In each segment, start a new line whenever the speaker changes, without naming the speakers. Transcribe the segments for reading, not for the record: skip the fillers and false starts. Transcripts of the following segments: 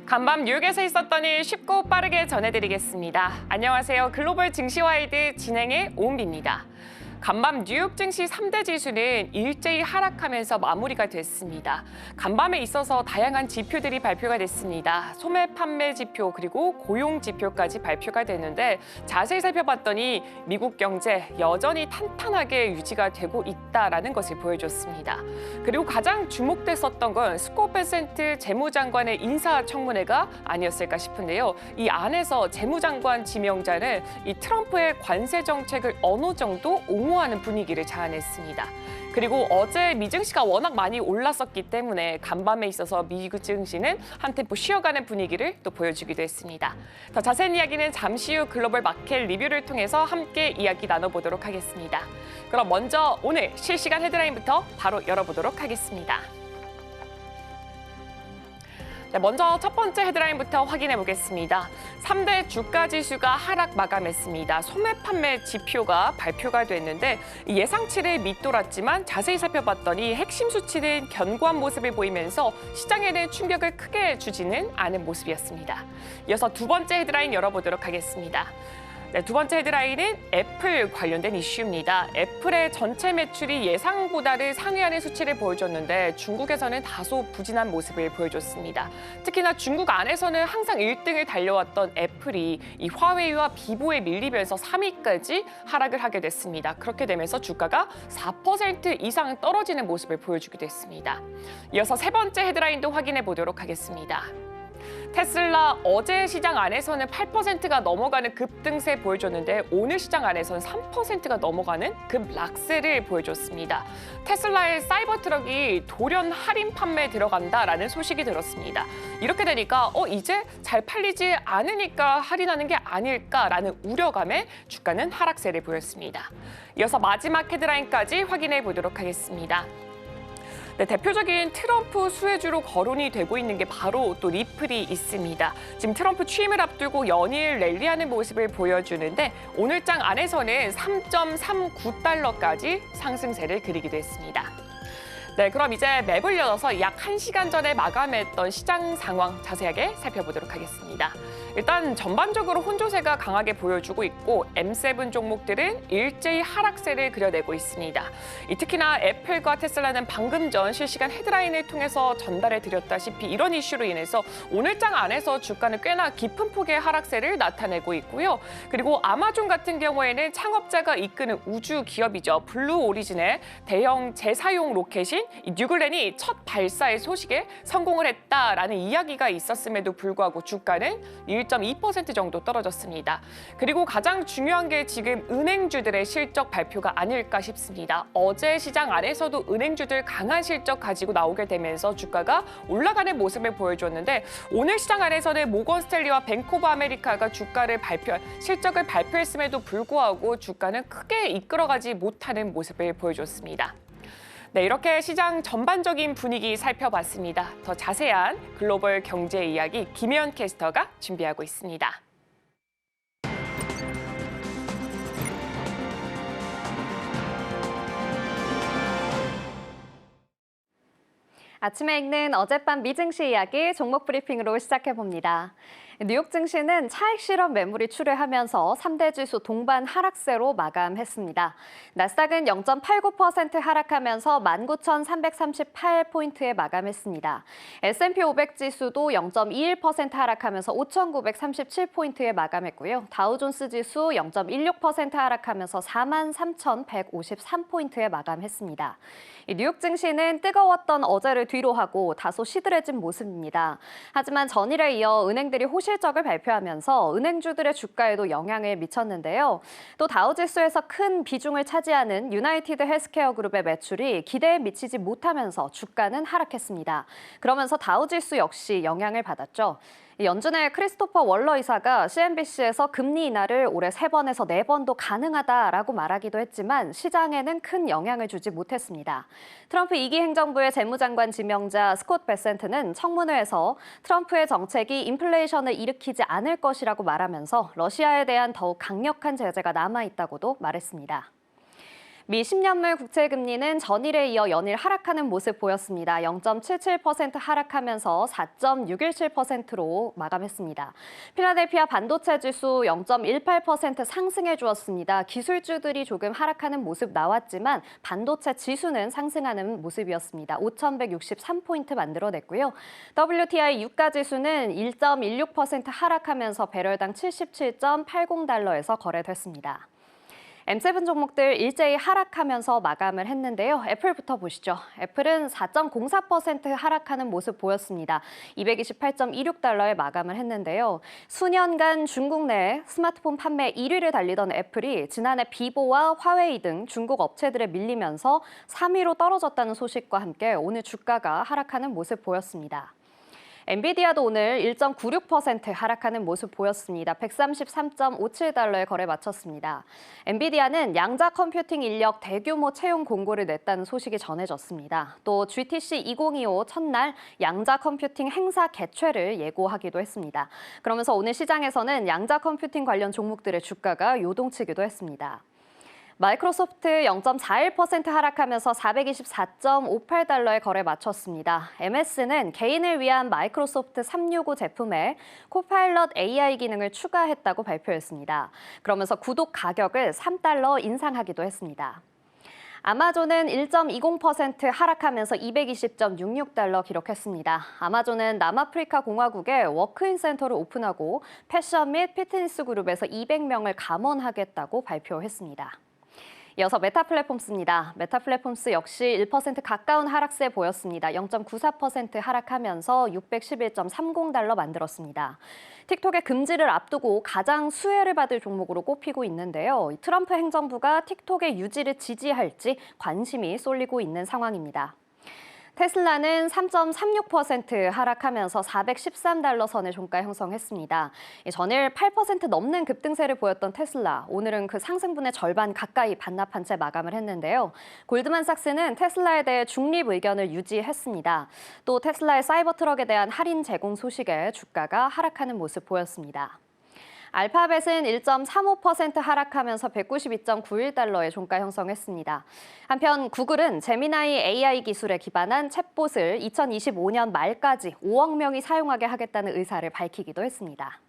간밤 뉴욕에서 있었던 일 쉽고 빠르게 전해드리겠습니다. 안녕하세요. 글로벌 증시와이드 진행의 오은비입니다. 간밤 뉴욕 증시 3대 지수는 일제히 하락하면서 마무리가 됐습니다. 간밤에 있어서 다양한 지표들이 발표가 됐습니다. 소매 판매 지표 그리고 고용 지표까지 발표가 되는데 자세히 살펴봤더니 미국 경제 여전히 탄탄하게 유지가 되고 있다라는 것을 보여줬습니다. 그리고 가장 주목됐었던 건 스콧 베센트 재무장관의 인사청문회가 아니었을까 싶은데요. 이 안에서 재무장관 지명자는 이 트럼프의 관세 정책을 어느 정도 옹호하는 분위기를 자아냈습니다. 그리고 어제 미 증시가 워낙 많이 올랐었기 때문에 간밤에 있어서 미국 증시는 한 템포 쉬어가는 분위기를 또 보여주기도 했습니다. 더 자세한 이야기는 잠시 후 글로벌 마켓 리뷰를 통해서 함께 이야기 나눠보도록 하겠습니다. 그럼 먼저 오늘 실시간 헤드라인부터 바로 열어보도록 하겠습니다. 먼저 첫 번째 헤드라인부터 확인해 보겠습니다. 3대 주가 지수가 하락 마감했습니다. 소매 판매 지표가 발표가 됐는데 예상치를 밑돌았지만 자세히 살펴봤더니 핵심 수치는 견고한 모습을 보이면서 시장에는 충격을 크게 주지는 않은 모습이었습니다. 이어서 두 번째 헤드라인 열어보도록 하겠습니다. 두 번째 헤드라인은 애플 관련된 이슈입니다. 애플의 전체 매출이 예상보다를 상회하는 수치를 보여줬는데 중국에서는 다소 부진한 모습을 보여줬습니다. 특히나 중국 안에서는 항상 1등을 달려왔던 애플이 이 화웨이와 비보에 밀리면서 3위까지 하락을 하게 됐습니다. 그렇게 되면서 주가가 4% 이상 떨어지는 모습을 보여주기도 했습니다. 이어서 세 번째 헤드라인도 확인해 보도록 하겠습니다. 테슬라 어제 시장 안에서는 8%가 넘어가는 급등세 보여줬는데 오늘 시장 안에서는 3%가 넘어가는 급락세를 보여줬습니다. 테슬라의 사이버 트럭이 돌연 할인 판매에 들어간다라는 소식이 들었습니다. 이렇게 되니까 이제 잘 팔리지 않으니까 할인하는 게 아닐까라는 우려감에 주가는 하락세를 보였습니다. 이어서 마지막 헤드라인까지 확인해 보도록 하겠습니다. 대표적인 트럼프 수혜주로 거론이 되고 있는 게 바로 또 리플이 있습니다. 지금 트럼프 취임을 앞두고 연일 랠리하는 모습을 보여주는데 오늘장 안에서는 3.39달러까지 상승세를 그리기도 했습니다. 그럼 이제 맵을 열어서 약 1시간 전에 마감했던 시장 상황 자세하게 살펴보도록 하겠습니다. 일단 전반적으로 혼조세가 강하게 보여주고 있고 M7 종목들은 일제히 하락세를 그려내고 있습니다. 특히나 애플과 테슬라는 방금 전 실시간 헤드라인을 통해서 전달해 드렸다시피 이런 이슈로 인해서 오늘장 안에서 주가는 꽤나 깊은 폭의 하락세를 나타내고 있고요. 그리고 아마존 같은 경우에는 창업자가 이끄는 우주 기업이죠. 블루 오리진의 대형 재사용 로켓인 뉴글렌이 첫 발사의 소식에 성공을 했다라는 이야기가 있었음에도 불구하고 주가는 1.2% 정도 떨어졌습니다. 그리고 가장 중요한 게 지금 은행주들의 실적 발표가 아닐까 싶습니다. 어제 시장 안에서도 은행주들 강한 실적 가지고 나오게 되면서 주가가 올라가는 모습을 보여줬는데 오늘 시장 안에서는 모건 스탠리와 뱅크 오브 아메리카가 실적을 발표했음에도 불구하고 주가는 크게 이끌어가지 못하는 모습을 보여줬습니다. 이렇게 시장 전반적인 분위기 살펴봤습니다. 더 자세한 글로벌 경제 이야기 김혜연 캐스터가 준비하고 있습니다.
아침에 읽는 어젯밤 미증시 이야기 종목 브리핑으로 시작해봅니다. 뉴욕 증시는 차익 실험 매물이 출회하면서 3대 지수 동반 하락세로 마감했습니다. 나스닥은 0.89% 하락하면서 19,338포인트에 마감했습니다. S&P 500 지수도 0.21% 하락하면서 5,937포인트에 마감했고요. 다우존스 지수 0.16% 하락하면서 43,153포인트에 마감했습니다. 뉴욕 증시는 뜨거웠던 어제를 뒤로 하고 다소 시들해진 모습입니다. 하지만 전일에 이어 은행들이 호실적을 발표하면서 은행주들의 주가에도 영향을 미쳤는데요. 또 다우지수에서 큰 비중을 차지하는 유나이티드 헬스케어 그룹의 매출이 기대에 미치지 못하면서 주가는 하락했습니다. 그러면서 다우지수 역시 영향을 받았죠. 연준의 크리스토퍼 월러 이사가 CNBC에서 금리 인하를 올해 3번에서 4번도 가능하다라고 말하기도 했지만 시장에는 큰 영향을 주지 못했습니다. 트럼프 2기 행정부의 재무장관 지명자 스콧 베센트는 청문회에서 트럼프의 정책이 인플레이션을 일으키지 않을 것이라고 말하면서 러시아에 대한 더욱 강력한 제재가 남아있다고도 말했습니다. 미 10년물 국채 금리는 전일에 이어 연일 하락하는 모습 보였습니다. 0.77% 하락하면서 4.617%로 마감했습니다. 필라델피아 반도체 지수 0.18% 상승해 주었습니다. 기술주들이 조금 하락하는 모습 나왔지만 반도체 지수는 상승하는 모습이었습니다. 5,163포인트 만들어냈고요. WTI 유가 지수는 1.16% 하락하면서 배럴당 77.80달러에서 거래됐습니다. M7 종목들 일제히 하락하면서 마감을 했는데요. 애플부터 보시죠. 애플은 4.04% 하락하는 모습 보였습니다. 228.26달러에 마감을 했는데요. 수년간 중국 내 스마트폰 판매 1위를 달리던 애플이 지난해 비보와 화웨이 등 중국 업체들에 밀리면서 3위로 떨어졌다는 소식과 함께 오늘 주가가 하락하는 모습 보였습니다. 엔비디아도 오늘 1.96% 하락하는 모습 보였습니다. 133.57달러에 거래 마쳤습니다. 엔비디아는 양자 컴퓨팅 인력 대규모 채용 공고를 냈다는 소식이 전해졌습니다. 또 GTC 2025 첫날 양자 컴퓨팅 행사 개최를 예고하기도 했습니다. 그러면서 오늘 시장에서는 양자 컴퓨팅 관련 종목들의 주가가 요동치기도 했습니다. 마이크로소프트 0.41% 하락하면서 424.58달러에 거래 마쳤습니다. MS는 개인을 위한 마이크로소프트 365 제품에 코파일럿 AI 기능을 추가했다고 발표했습니다. 그러면서 구독 가격을 3달러 인상하기도 했습니다. 아마존은 1.20% 하락하면서 220.66달러 기록했습니다. 아마존은 남아프리카 공화국에 워크인 센터를 오픈하고 패션 및 피트니스 그룹에서 200명을 감원하겠다고 발표했습니다. 이어서 메타플랫폼스입니다. 메타플랫폼스 역시 1% 가까운 하락세 보였습니다. 0.94% 하락하면서 611.30달러 만들었습니다. 틱톡의 금지를 앞두고 가장 수혜를 받을 종목으로 꼽히고 있는데요. 트럼프 행정부가 틱톡의 유지를 지지할지 관심이 쏠리고 있는 상황입니다. 테슬라는 3.36% 하락하면서 413달러 선의 종가 형성했습니다. 전일 8% 넘는 급등세를 보였던 테슬라, 오늘은 그 상승분의 절반 가까이 반납한 채 마감을 했는데요. 골드만삭스는 테슬라에 대해 중립 의견을 유지했습니다. 또 테슬라의 사이버 트럭에 대한 할인 제공 소식에 주가가 하락하는 모습 보였습니다. 알파벳은 1.35% 하락하면서 192.91달러의 종가 형성했습니다. 한편 구글은 제미나이 AI 기술에 기반한 챗봇을 2025년 말까지 5억 명이 사용하게 하겠다는 의사를 밝히기도 했습니다.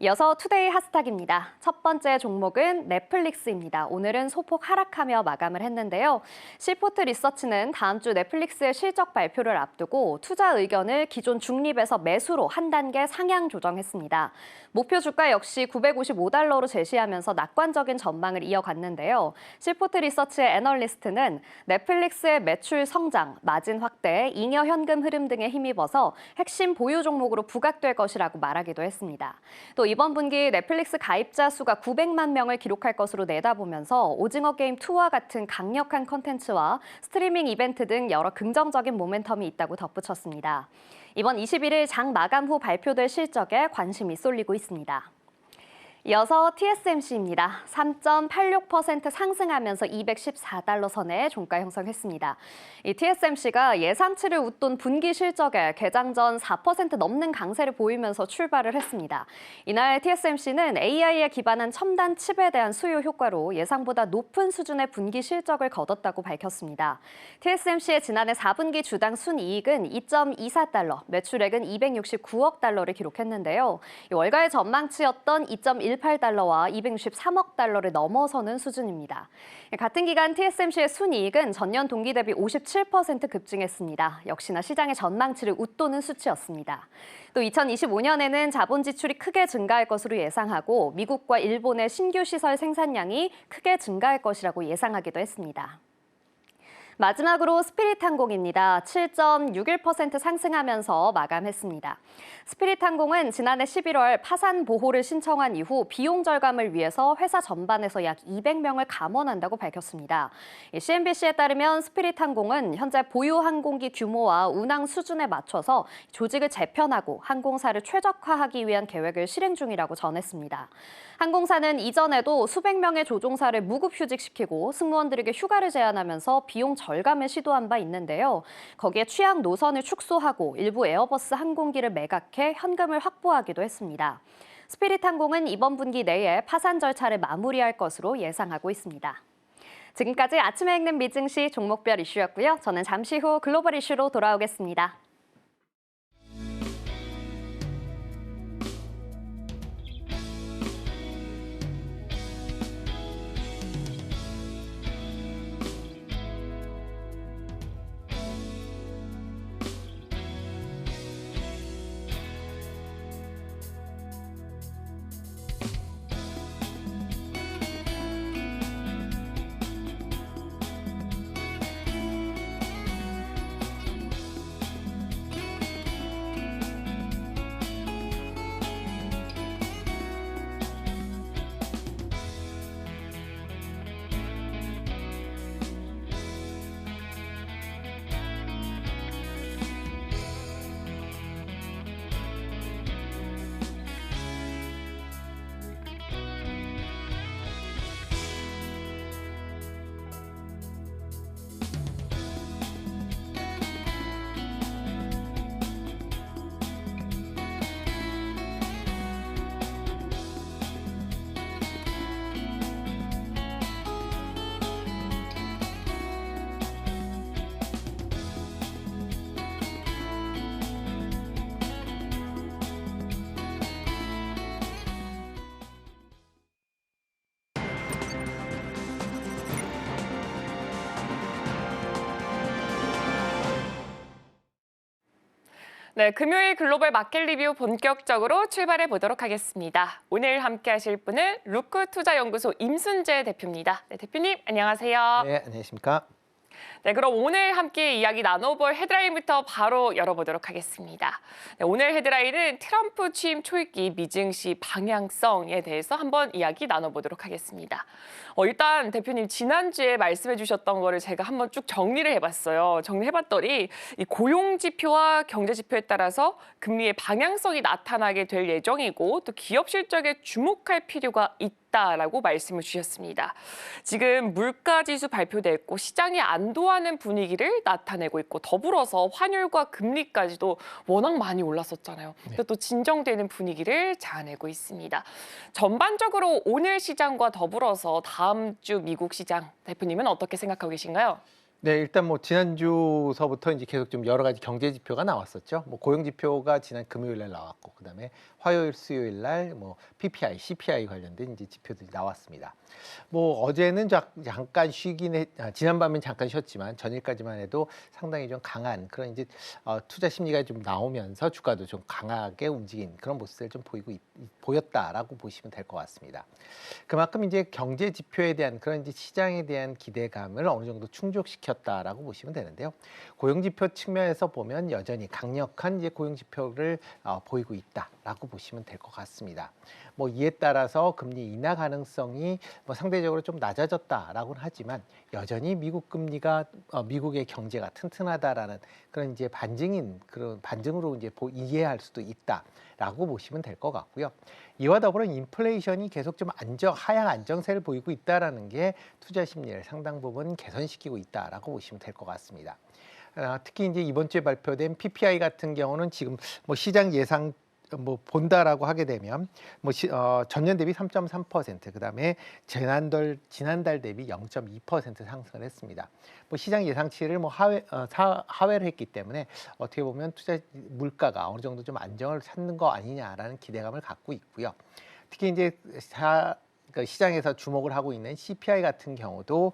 이어서 투데이 핫스탁입니다. 첫 번째 종목은 넷플릭스입니다. 오늘은 소폭 하락하며 마감을 했는데요. 시포트 리서치는 다음 주 넷플릭스의 실적 발표를 앞두고 투자 의견을 기존 중립에서 매수로 한 단계 상향 조정했습니다. 목표 주가 역시 955달러로 제시하면서 낙관적인 전망을 이어갔는데요. 시포트 리서치의 애널리스트는 넷플릭스의 매출 성장, 마진 확대, 잉여 현금 흐름 등에 힘입어서 핵심 보유 종목으로 부각될 것이라고 말하기도 했습니다. 또 이번 분기 넷플릭스 가입자 수가 900만 명을 기록할 것으로 내다보면서 오징어 게임 2와 같은 강력한 콘텐츠와 스트리밍 이벤트 등 여러 긍정적인 모멘텀이 있다고 덧붙였습니다. 이번 21일 장 마감 후 발표될 실적에 관심이 쏠리고 있습니다. 이어서 TSMC입니다. 3.86% 상승하면서 214달러 선에 종가 형성했습니다. 이 TSMC가 예상치를 웃돈 분기 실적에 개장 전 4% 넘는 강세를 보이면서 출발을 했습니다. 이날 TSMC는 AI에 기반한 첨단 칩에 대한 수요 효과로 예상보다 높은 수준의 분기 실적을 거뒀다고 밝혔습니다. TSMC의 지난해 4분기 주당 순이익은 2.24달러, 매출액은 269억 달러를 기록했는데요. 월가의 전망치였던 2.18달러와 263억 달러를 넘어서는 수준입니다. 같은 기간 TSMC의 순이익은 전년 동기 대비 57% 급증했습니다. 역시나 시장의 전망치를 웃도는 수치였습니다. 또 2025년에는 자본 지출이 크게 증가할 것으로 예상하고 미국과 일본의 신규 시설 생산량이 크게 증가할 것이라고 예상하기도 했습니다. 마지막으로 스피릿항공입니다. 7.61% 상승하면서 마감했습니다. 스피릿항공은 지난해 11월 파산 보호를 신청한 이후 비용 절감을 위해서 회사 전반에서 약 200명을 감원한다고 밝혔습니다. CNBC에 따르면 스피릿항공은 현재 보유 항공기 규모와 운항 수준에 맞춰서 조직을 재편하고 항공사를 최적화하기 위한 계획을 실행 중이라고 전했습니다. 항공사는 이전에도 수백 명의 조종사를 무급휴직시키고 승무원들에게 휴가를 제한하면서 비용 절감을 시도한 바 있는데요. 거기에 취약 노선을 축소하고 일부 에어버스 항공기를 매각해 현금을 확보하기도 했습니다. 스피릿항공은 이번 분기 내에 파산 절차를 마무리할 것으로 예상하고 있습니다. 지금까지 아침에 읽는 미증시 종목별 이슈였고요. 저는 잠시 후 글로벌 이슈로 돌아오겠습니다.
네, 금요일 글로벌 마켓 리뷰 본격적으로 출발해 보도록 하겠습니다. 오늘 함께 하실 분은 루크투자연구소 임순재 대표입니다. 네, 대표님 안녕하세요.
네, 안녕하십니까.
네, 그럼 오늘 함께 이야기 나눠볼 헤드라인부터 바로 열어보도록 하겠습니다. 네, 오늘 헤드라인은 트럼프 취임 초읽기 미증시 방향성에 대해서 한번 이야기 나눠보도록 하겠습니다. 일단 대표님 지난주에 말씀해 주셨던 거를 제가 한번 쭉 정리를 해봤어요. 정리해봤더니 이 고용 지표와 경제 지표에 따라서 금리의 방향성이 나타나게 될 예정이고 또 기업 실적에 주목할 필요가 있다라고 말씀을 주셨습니다. 지금 물가 지수 발표됐고 시장이 안도하는 분위기를 나타내고 있고 더불어서 환율과 금리까지도 워낙 많이 올랐었잖아요. 또 진정되는 분위기를 자아내고 있습니다. 전반적으로 오늘 시장과 더불어서 다음 주 미국 시장 대표님은 어떻게 생각하고 계신가요?
네, 일단 뭐 지난주서부터 이제 계속 좀 여러 가지 경제 지표가 나왔었죠. 뭐 고용 지표가 지난 금요일 날 나왔고, 그다음에 화요일, 수요일 날 뭐 PPI, CPI 관련된 이제 지표들이 나왔습니다. 뭐 어제는 잠깐 지난밤엔 잠깐 쉬었지만 전일까지만 해도 상당히 좀 강한 그런 이제 투자 심리가 좀 나오면서 주가도 좀 강하게 움직인 그런 모습을 좀 보였다라고 보시면 될 것 같습니다. 그만큼 이제 경제 지표에 대한 그런 이제 시장에 대한 기대감을 어느 정도 충족시켰다라고 보시면 되는데요. 고용 지표 측면에서 보면 여전히 강력한 이제 고용 지표를 보이고 있다라고 보시면 될 것 같습니다. 뭐 이에 따라서 금리 인하 가능성이 뭐 상대적으로 좀 낮아졌다라고는 하지만 여전히 미국 금리가 미국의 경제가 튼튼하다라는 그런 이제 그런 반증으로 이제 이해할 수도 있다라고 보시면 될 것 같고요. 이와 더불어 인플레이션이 계속 좀 하향 안정세를 보이고 있다라는 게 투자 심리를 상당 부분 개선시키고 있다라고 보시면 될 것 같습니다. 특히 이제 이번 주에 발표된 PPI 같은 경우는 지금 뭐 시장 예상 본다라고 하게 되면 전년 대비 3.3%, 그다음에 지난달 대비 0.2% 상승을 했습니다. 뭐 시장 예상치를 하회를 했기 때문에 어떻게 보면 투자 물가가 어느 정도 좀 안정을 찾는 거 아니냐라는 기대감을 갖고 있고요. 특히 이제 시장에서 주목을 하고 있는 CPI 같은 경우도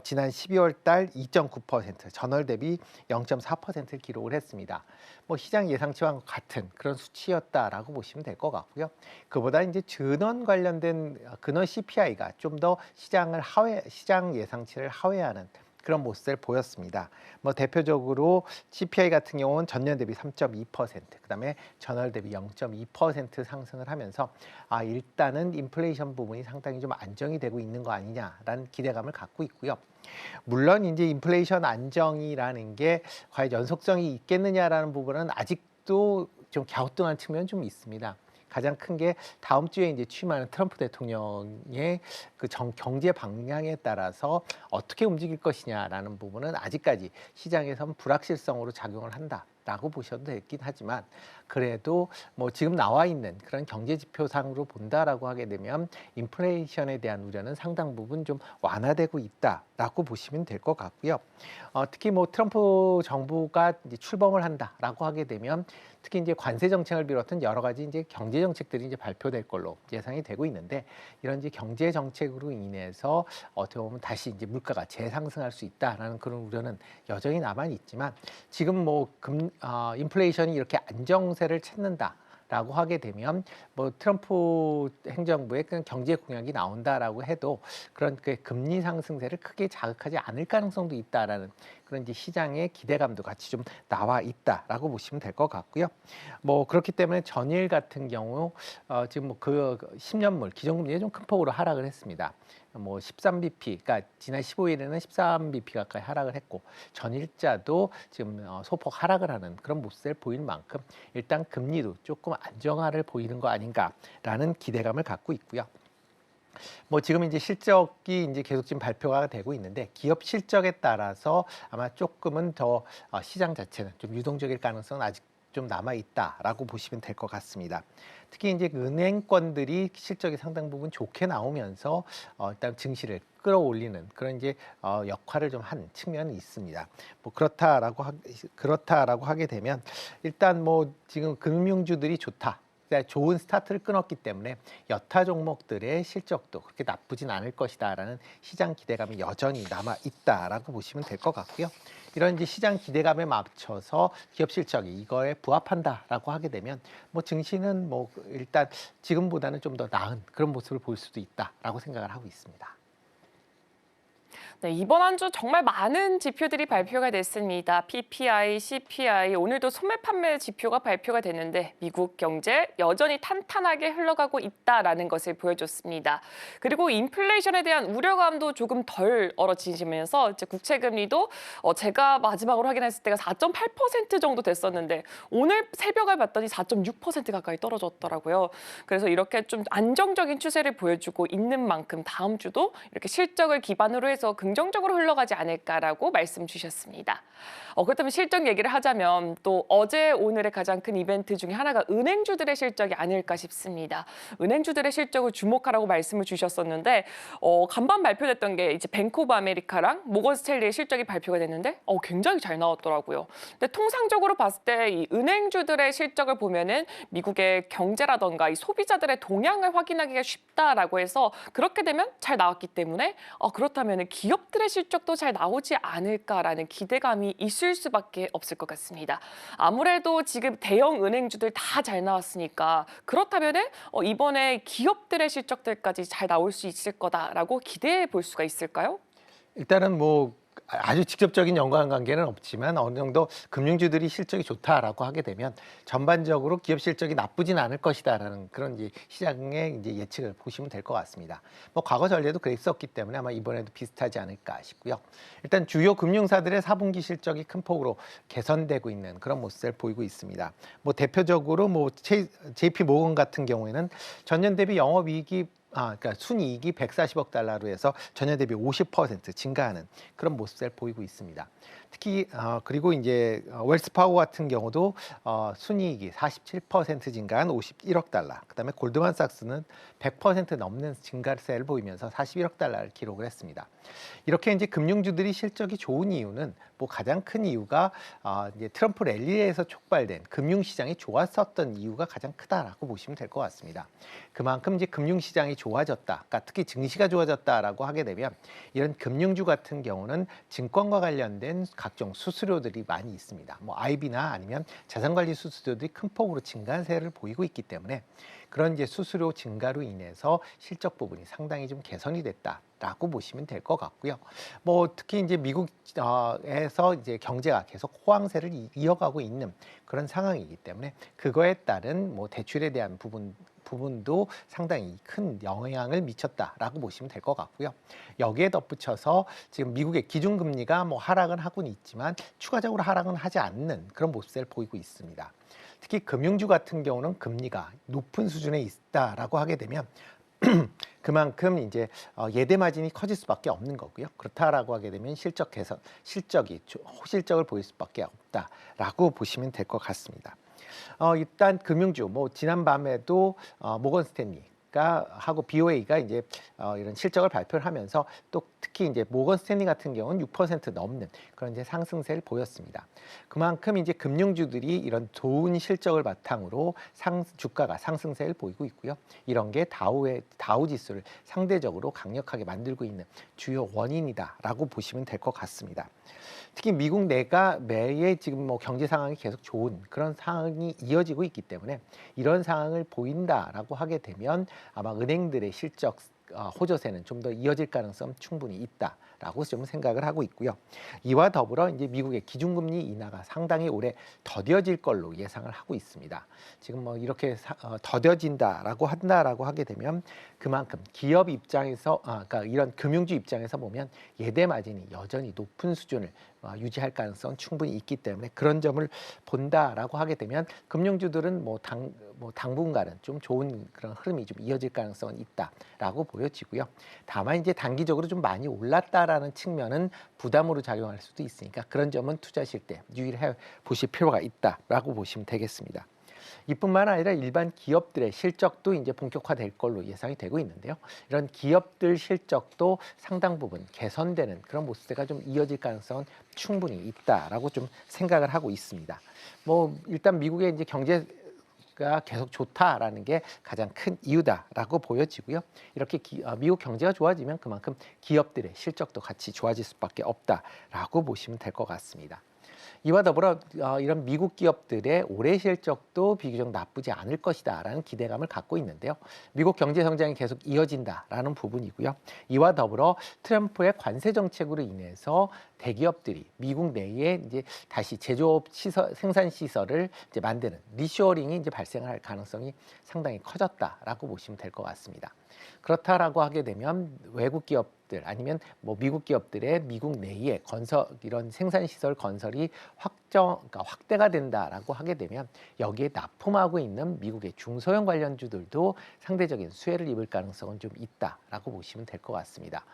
지난 12월 달 2.9%, 전월 대비 0.4%를 기록을 했습니다. 뭐 시장 예상치와 같은 그런 수치였다라고 보시면 될 것 같고요. 그보다 이제 근원 관련된 근원 CPI가 좀 더 시장 예상치를 하회하는 그런 모습을 보였습니다. 뭐 대표적으로 CPI 같은 경우는 전년 대비 3.2%, 그다음에 전월 대비 0.2% 상승을 하면서 일단은 인플레이션 부분이 상당히 좀 안정이 되고 있는 거 아니냐라는 기대감을 갖고 있고요. 물론 이제 인플레이션 안정이라는 게 과연 연속성이 있겠느냐라는 부분은 아직도 좀 갸우뚱한 측면은 좀 있습니다. 가장 큰 게 다음 주에 이제 취임하는 트럼프 대통령의 그 경제 방향에 따라서 어떻게 움직일 것이냐라는 부분은 아직까지 시장에선 불확실성으로 작용을 한다. 있다라고 보셔도 되긴 하지만 그래도 뭐 지금 나와 있는 그런 경제 지표상으로 본다라고 하게 되면 인플레이션에 대한 우려는 상당 부분 좀 완화되고 있다라고 보시면 될 것 같고요. 특히 뭐 트럼프 정부가 이제 출범을 한다라고 하게 되면 특히 이제 관세 정책을 비롯한 여러 가지 이제 경제 정책들이 이제 발표될 걸로 예상이 되고 있는데 이런 이제 경제 정책으로 인해서 어떻게 보면 다시 이제 물가가 재상승할 수 있다라는 그런 우려는 여전히 남아 있지만 지금 뭐 인플레이션이 이렇게 안정세를 찾는다. 라고 하게 되면 뭐 트럼프 행정부의 그런 경제 공약이 나온다라고 해도 그런 그 금리 상승세를 크게 자극하지 않을 가능성도 있다라는 그런 이제 시장의 기대감도 같이 좀 나와 있다라고 보시면 될 것 같고요. 뭐 그렇기 때문에 전일 같은 경우 지금 뭐 그 10년물 기존금리가 좀 큰 폭으로 하락을 했습니다. 뭐 13bp, 그러니까 지난 15일에는 13bp 가까이 하락을 했고 전일자도 지금 소폭 하락을 하는 그런 모습을 보이는 만큼 일단 금리도 조금 안정화를 보이는 거 아닌가라는 기대감을 갖고 있고요. 뭐 지금 이제 실적이 이제 계속 지금 발표가 되고 있는데 기업 실적에 따라서 아마 조금은 더 시장 자체는 좀 유동적일 가능성은 아직 좀 남아 있다라고 보시면 될 것 같습니다. 특히 이제 은행권들이 실적이 상당 부분 좋게 나오면서 일단 증시를 끌어올리는 그런 이제 역할을 좀 한 측면이 있습니다. 뭐 그렇다라고 하게 되면 일단 뭐 지금 금융주들이 좋다. 좋은 스타트를 끊었기 때문에 여타 종목들의 실적도 그렇게 나쁘진 않을 것이다라는 시장 기대감이 여전히 남아 있다라고 보시면 될 것 같고요. 이런 이제 시장 기대감에 맞춰서 기업 실적이 이거에 부합한다라고 하게 되면 뭐 증시는 뭐 일단 지금보다는 좀 더 나은 그런 모습을 볼 수도 있다라고 생각을 하고 있습니다.
네, 이번 한 주 정말 많은 지표들이 발표가 됐습니다. PPI, CPI, 오늘도 소매 판매 지표가 발표가 됐는데 미국 경제 여전히 탄탄하게 흘러가고 있다라는 것을 보여줬습니다. 그리고 인플레이션에 대한 우려감도 조금 덜 얼어지면서 이제 국채 금리도 제가 마지막으로 확인했을 때가 4.8% 정도 됐었는데 오늘 새벽을 봤더니 4.6% 가까이 떨어졌더라고요. 그래서 이렇게 좀 안정적인 추세를 보여주고 있는 만큼 다음 주도 이렇게 실적을 기반으로 해서 긍정적으로 흘러가지 않을까라고 말씀 주셨습니다. 그렇다면 실적 얘기를 하자면 또 어제 오늘의 가장 큰 이벤트 중에 하나가 은행주들의 실적이 아닐까 싶습니다. 은행주들의 실적을 주목하라고 말씀을 주셨었는데 간밤 발표됐던 게 이제 뱅크 오브 아메리카랑 모건 스탠리의 실적이 발표가 됐는데 굉장히 잘 나왔더라고요. 근데 통상적으로 봤을 때 이 은행주들의 실적을 보면은 미국의 경제라던가 이 소비자들의 동향을 확인하기가 쉽다라고 해서 그렇게 되면 잘 나왔기 때문에 그렇다면 기업들의 실적도 잘 나오지 않을까라는 기대감이 있을 수밖에 없을 것 같습니다. 아무래도 지금 대형 은행주들 다 잘 나왔으니까 그렇다면 이번에 기업들의 실적들까지 잘 나올 수 있을 거다라고 기대해 볼 수가 있을까요?
일단은 뭐 아주 직접적인 연관관계는 없지만 어느 정도 금융주들이 실적이 좋다라고 하게 되면 전반적으로 기업 실적이 나쁘진 않을 것이다라는 그런 이제 시장의 이제 예측을 보시면 될 것 같습니다. 뭐 과거 전례도 그랬었기 때문에 아마 이번에도 비슷하지 않을까 싶고요. 일단 주요 금융사들의 4분기 실적이 큰 폭으로 개선되고 있는 그런 모습을 보이고 있습니다. 뭐 대표적으로 뭐 JP 모건 같은 경우에는 전년 대비 영업이익이 그러니까 순이익이 140억 달러로 해서 전년 대비 50% 증가하는 그런 모습을 보이고 있습니다. 특히 그리고 이제 웰스파고 같은 경우도 순이익이 47% 증가한 51억 달러. 그다음에 골드만삭스는 100% 넘는 증가세를 보이면서 41억 달러를 기록을 했습니다. 이렇게 이제 금융주들이 실적이 좋은 이유는 뭐 가장 큰 이유가 이제 트럼프 랠리에서 촉발된 금융시장이 좋았었던 이유가 가장 크다라고 보시면 될 것 같습니다. 그만큼 이제 금융시장이 좋아졌다, 그러니까 특히 증시가 좋아졌다라고 하게 되면 이런 금융주 같은 경우는 증권과 관련된 각종 수수료들이 많이 있습니다. 뭐 IB나 아니면 자산관리 수수료들이 큰 폭으로 증가세를 보이고 있기 때문에 그런 이제 수수료 증가로 인해서 실적 부분이 상당히 좀 개선이 됐다라고 보시면 될 것 같고요. 뭐 특히 이제 미국에서 이제 경제가 계속 호황세를 이어가고 있는 그런 상황이기 때문에 그거에 따른 뭐 대출에 대한 부분도 상당히 큰 영향을 미쳤다라고 보시면 될 것 같고요. 여기에 덧붙여서 지금 미국의 기준금리가 뭐 하락은 하고는 있지만 추가적으로 하락은 하지 않는 그런 모습을 보이고 있습니다. 특히 금융주 같은 경우는 금리가 높은 수준에 있다라고 하게 되면 그만큼 이제 예대 마진이 커질 수밖에 없는 거고요. 그렇다라고 하게 되면 실적 개선, 호실적을 보일 수밖에 없다라고 보시면 될 것 같습니다. 일단 금융주 지난 밤에도 모건 스탠리가 하고 BOA가 이제 이런 실적을 발표를 하면서 또 특히 이제 모건 스탠리 같은 경우는 6% 넘는 그런 이제 상승세를 보였습니다. 그만큼 이제 금융주들이 이런 좋은 실적을 바탕으로 주가가 상승세를 보이고 있고요. 이런 게 다우 지수를 상대적으로 강력하게 만들고 있는 주요 원인이다라고 보시면 될 것 같습니다. 특히 미국 내의 지금 경제 상황이 계속 좋은 그런 상황이 이어지고 있기 때문에 이런 상황을 보인다라고 하게 되면 아마 은행들의 실적 호조세는 좀 더 이어질 가능성 충분히 있다라고 좀 생각을 하고 있고요. 이와 더불어 이제 미국의 기준금리 인하가 상당히 오래 더뎌질 걸로 예상을 하고 있습니다. 지금 이렇게 더뎌진다라고 하게 되면 그만큼 기업 입장에서 그러니까 이런 금융주 입장에서 보면 예대 마진이 여전히 높은 수준을 유지할 가능성 충분히 있기 때문에 그런 점을 본다라고 하게 되면 금융주들은 당분간은 좀 좋은 그런 흐름이 좀 이어질 가능성은 있다라고 보여지고요. 다만 이제 단기적으로 좀 많이 올랐다라는 측면은 부담으로 작용할 수도 있으니까 그런 점은 투자하실 때 유의해 보실 필요가 있다라고 보시면 되겠습니다. 이뿐만 아니라 일반 기업들의 실적도 이제 본격화될 걸로 예상이 되고 있는데요. 이런 기업들 실적도 상당 부분 개선되는 그런 모습세가 좀 이어질 가능성은 충분히 있다라고 좀 생각을 하고 있습니다. 일단 미국의 이제 경제가 계속 좋다라는 게 가장 큰 이유다라고 보여지고요. 이렇게 미국 경제가 좋아지면 그만큼 기업들의 실적도 같이 좋아질 수밖에 없다라고 보시면 될 것 같습니다. 이와 더불어 이런 미국 기업들의 올해 실적도 비교적 나쁘지 않을 것이다라는 기대감을 갖고 있는데요. 미국 경제 성장이 계속 이어진다라는 부분이고요. 이와 더불어 트럼프의 관세 정책으로 인해서 대기업들이 미국 내에 이제 다시 제조업 생산 시설을 이제 만드는 리쇼어링이 이제 발생할 가능성이 상당히 커졌다라고 보시면 될 것 같습니다. 그렇다라고 하게 되면 외국 기업들 아니면 미국 기업들의 미국 내에 이런 생산 시설 건설이 그러니까 확대가 된다라고 하게 되면 여기에 납품하고 있는 미국의 중소형 관련주들도 상대적인 수혜를 입을 가능성은 좀 있다라고 보시면 될 것 같습니다.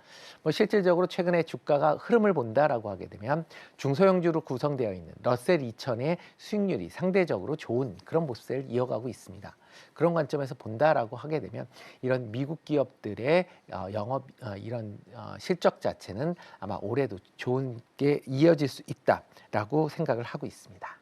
실질적으로 최근에 주가가 흐름을 본다라고 하게 되면 중소형주로 구성되어 있는 러셀 2000의 수익률이 상대적으로 좋은 그런 모습을 이어가고 있습니다. 그런 관점에서 본다라고 하게 되면 이런 미국 기업들의 이런 실적 자체는 아마 올해도 좋은 게 이어질 수 있다라고 생각을 하고 있습니다.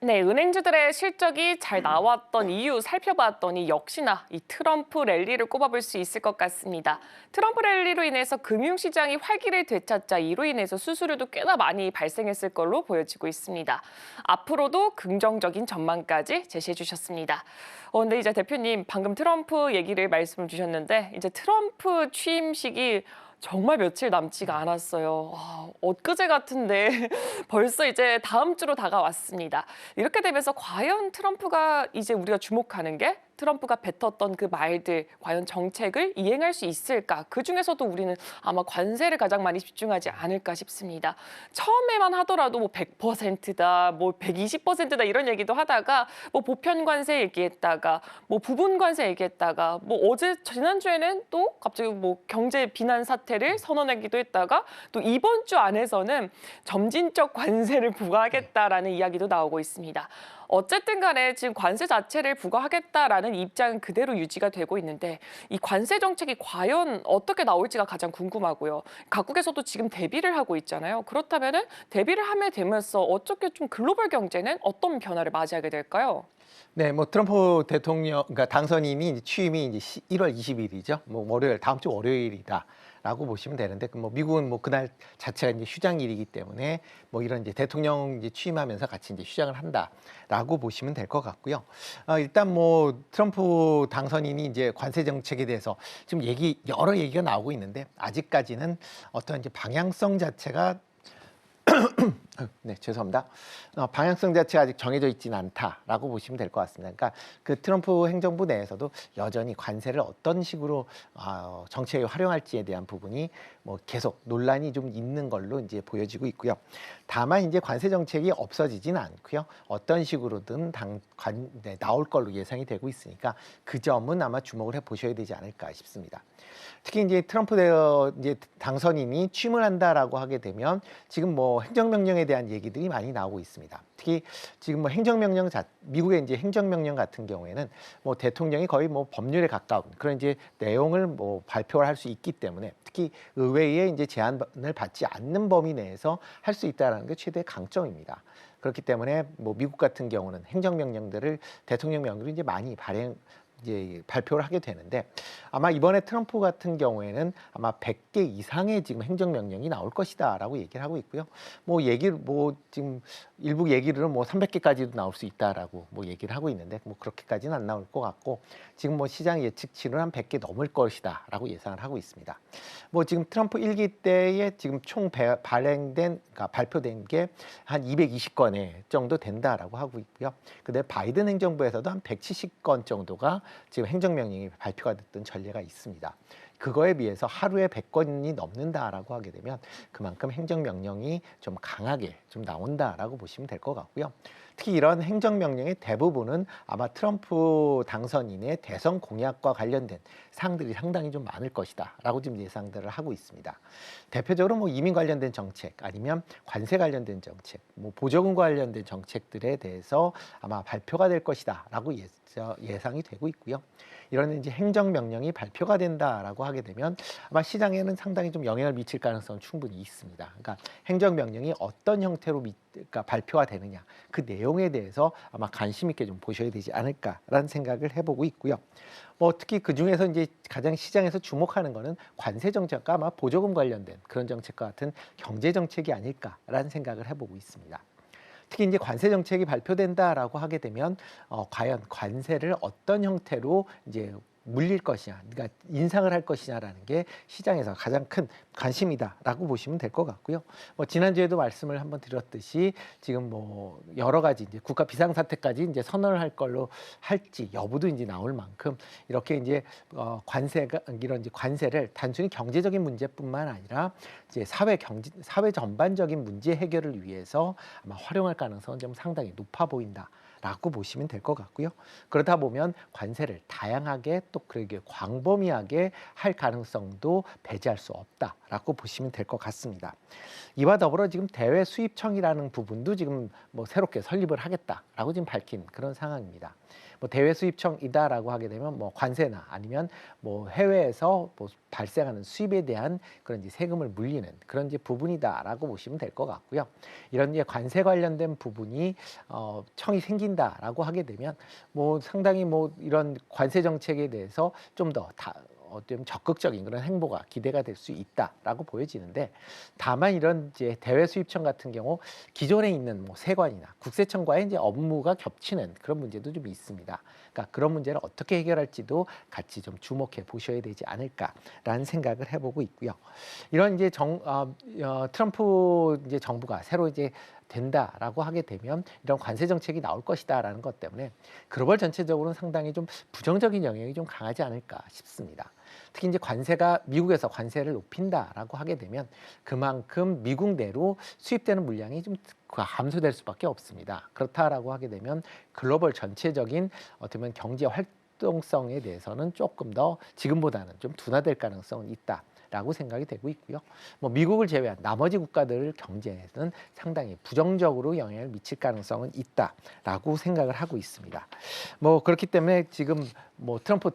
네, 은행주들의 실적이 잘 나왔던 이유 살펴봤더니 역시나 이 트럼프 랠리를 꼽아볼 수 있을 것 같습니다. 트럼프 랠리로 인해서 금융시장이 활기를 되찾자 이로 인해서 수수료도 꽤나 많이 발생했을 걸로 보여지고 있습니다. 앞으로도 긍정적인 전망까지 제시해 주셨습니다. 근데 이제 대표님 방금 트럼프 얘기를 말씀을 주셨는데 이제 트럼프 취임식이 정말 며칠 남지가 않았어요. 엊그제 같은데 벌써 이제 다음 주로 다가왔습니다. 이렇게 되면서 과연 트럼프가 이제 우리가 주목하는 게 트럼프가 뱉었던 그 말들, 과연 정책을 이행할 수 있을까? 그중에서도 우리는 아마 관세를 가장 많이 집중하지 않을까 싶습니다. 처음에만 하더라도 100%다, 120%다 이런 얘기도 하다가 보편 관세 얘기했다가 부분 관세 얘기했다가 지난주에는 또 갑자기 경제 비난 사태를 선언하기도 했다가 또 이번 주 안에서는 점진적 관세를 부과하겠다라는 이야기도 나오고 있습니다. 어쨌든 간에 지금 관세 자체를 부과하겠다라는 입장은 그대로 유지가 되고 있는데 이 관세 정책이 과연 어떻게 나올지가 가장 궁금하고요. 각국에서도 지금 대비를 하고 있잖아요. 그렇다면은 대비를 하게 되면서 어떻게 좀 글로벌 경제는 어떤 변화를 맞이하게 될까요?
네, 트럼프 대통령, 그러니까 당선인이 이제 취임이 이제 1월 20일이죠. 월요일, 다음 주 월요일이다라고 보시면 되는데, 미국은 그날 자체가 이제 휴장일이기 때문에 이런 이제 대통령 이제 취임하면서 같이 이제 휴장을 한다라고 보시면 될 것 같고요. 일단 트럼프 당선인이 이제 관세 정책에 대해서 지금 여러 얘기가 나오고 있는데 아직까지는 어떤 이제 방향성 자체가 네, 죄송합니다. 방향성 자체가 아직 정해져 있지는 않다라고 보시면 될 것 같습니다. 그러니까 그 트럼프 행정부 내에서도 여전히 관세를 어떤 식으로 정책에 활용할지에 대한 부분이 뭐 계속 논란이 좀 있는 걸로 이제 보여지고 있고요. 다만 이제 관세 정책이 없어지지는 않고요. 어떤 식으로든 나올 걸로 예상이 되고 있으니까 그 점은 아마 주목을 해 보셔야 되지 않을까 싶습니다. 특히 이제 트럼프 이제 당선인이 취임을 한다라고 하게 되면 지금 뭐 행정명령에 대한 얘기들이 많이 나오고 있습니다. 특히 지금 뭐 미국의 이제 행정명령 같은 경우에는 뭐 대통령이 거의 뭐 법률에 가까운 그런 이제 내용을 뭐 발표를 할 수 있기 때문에 특히 의회의 이제 제한을 받지 않는 범위 내에서 할 수 있다라는 게 최대의 강점입니다. 그렇기 때문에 뭐 미국 같은 경우는 행정명령들을 대통령 명령으로 이제 많이 이제 발표를 하게 되는데 아마 이번에 트럼프 같은 경우에는 아마 100개 이상의 지금 행정명령이 나올 것이다라고 얘기를 하고 있고요. 뭐 지금 일부 얘기로는 뭐 300개까지도 나올 수 있다라고 뭐 얘기를 하고 있는데 뭐 그렇게까지는 안 나올 것 같고 지금 뭐 시장 예측치는 한 100개 넘을 것이다라고 예상을 하고 있습니다. 뭐 지금 트럼프 1기 때에 지금 총 그러니까 발표된 게 한 220건에 정도 된다라고 하고 있고요. 근데 바이든 행정부에서도 한 170건 정도가 지금 행정명령이 발표가 됐던 전례가 있습니다. 그거에 비해서 하루에 100건이 넘는다라고 하게 되면 그만큼 행정명령이 좀 강하게 좀 나온다라고 보시면 될 것 같고요. 특히 이런 행정명령의 대부분은 아마 트럼프 당선인의 대선 공약과 관련된 사항들이 상당히 좀 많을 것이다라고 지금 예상들을 하고 있습니다. 대표적으로 뭐 이민 관련된 정책 아니면 관세 관련된 정책, 뭐 보조금과 관련된 정책들에 대해서 아마 발표가 될 것이다라고 예상이 되고 있고요. 이런 이제 행정명령이 발표가 된다라고 하게 되면 아마 시장에는 상당히 좀 영향을 미칠 가능성은 충분히 있습니다. 그러니까 행정명령이 어떤 형태로 그러니까 발표가 되느냐 그 내용에 대해서 아마 관심 있게 좀 보셔야 되지 않을까라는 생각을 해보고 있고요. 뭐 특히 그 중에서 이제 가장 시장에서 주목하는 거는 관세 정책과 아마 보조금 관련된 그런 정책과 같은 경제 정책이 아닐까라는 생각을 해보고 있습니다. 특히 이제 관세 정책이 발표된다라고 하게 되면 과연 관세를 어떤 형태로 이제 물릴 것이냐, 그러니까 인상을 할 것이냐라는 게 시장에서 가장 큰 관심이다라고 보시면 될 것 같고요. 뭐 지난주에도 말씀을 한번 드렸듯이 지금 뭐 여러 가지 이제 국가 비상사태까지 이제 선언을 할 걸로 할지 여부도 이제 나올 만큼 이렇게 이제 이런 이제 관세를 단순히 경제적인 문제뿐만 아니라 이제 사회 전반적인 문제 해결을 위해서 아마 활용할 가능성은 좀 상당히 높아 보인다. 라고 보시면 될 것 같고요. 그러다 보면 관세를 다양하게 또 그렇게 광범위하게 할 가능성도 배제할 수 없다라고 보시면 될 것 같습니다. 이와 더불어 지금 대외 수입청이라는 부분도 지금 뭐 새롭게 설립을 하겠다라고 지금 밝힌 그런 상황입니다. 뭐 대외 수입청이다라고 하게 되면 뭐 관세나 아니면 뭐 해외에서 뭐 발생하는 수입에 대한 그런 이제 세금을 물리는 그런 이제 부분이다라고 보시면 될 것 같고요. 이런 이제 관세 관련된 부분이 청이 생긴다라고 하게 되면 뭐 상당히 뭐 이런 관세 정책에 대해서 좀 더 좀 적극적인 그런 행보가 기대가 될 수 있다라고 보여지는데 다만 이런 이제 대외 수입청 같은 경우 기존에 있는 뭐 세관이나 국세청과의 이제 업무가 겹치는 그런 문제도 좀 있습니다. 그러니까 그런 문제를 어떻게 해결할지도 같이 좀 주목해 보셔야 되지 않을까라는 생각을 해보고 있고요. 이런 이제 트럼프 이제 정부가 새로 이제 된다라고 하게 되면 이런 관세 정책이 나올 것이다라는 것 때문에 글로벌 전체적으로는 상당히 좀 부정적인 영향이 좀 강하지 않을까 싶습니다. 특히 이제 미국에서 관세를 높인다라고 하게 되면 그만큼 미국 내로 수입되는 물량이 좀 감소될 수밖에 없습니다. 그렇다라고 하게 되면 글로벌 전체적인 어떻게 보면 경제 활동성에 대해서는 조금 더 지금보다는 좀 둔화될 가능성은 있다. 라고 생각이 되고 있고요. 뭐 미국을 제외한 나머지 국가들 경제에는 상당히 부정적으로 영향을 미칠 가능성은 있다라고 생각을 하고 있습니다. 뭐 그렇기 때문에 지금 뭐 트럼프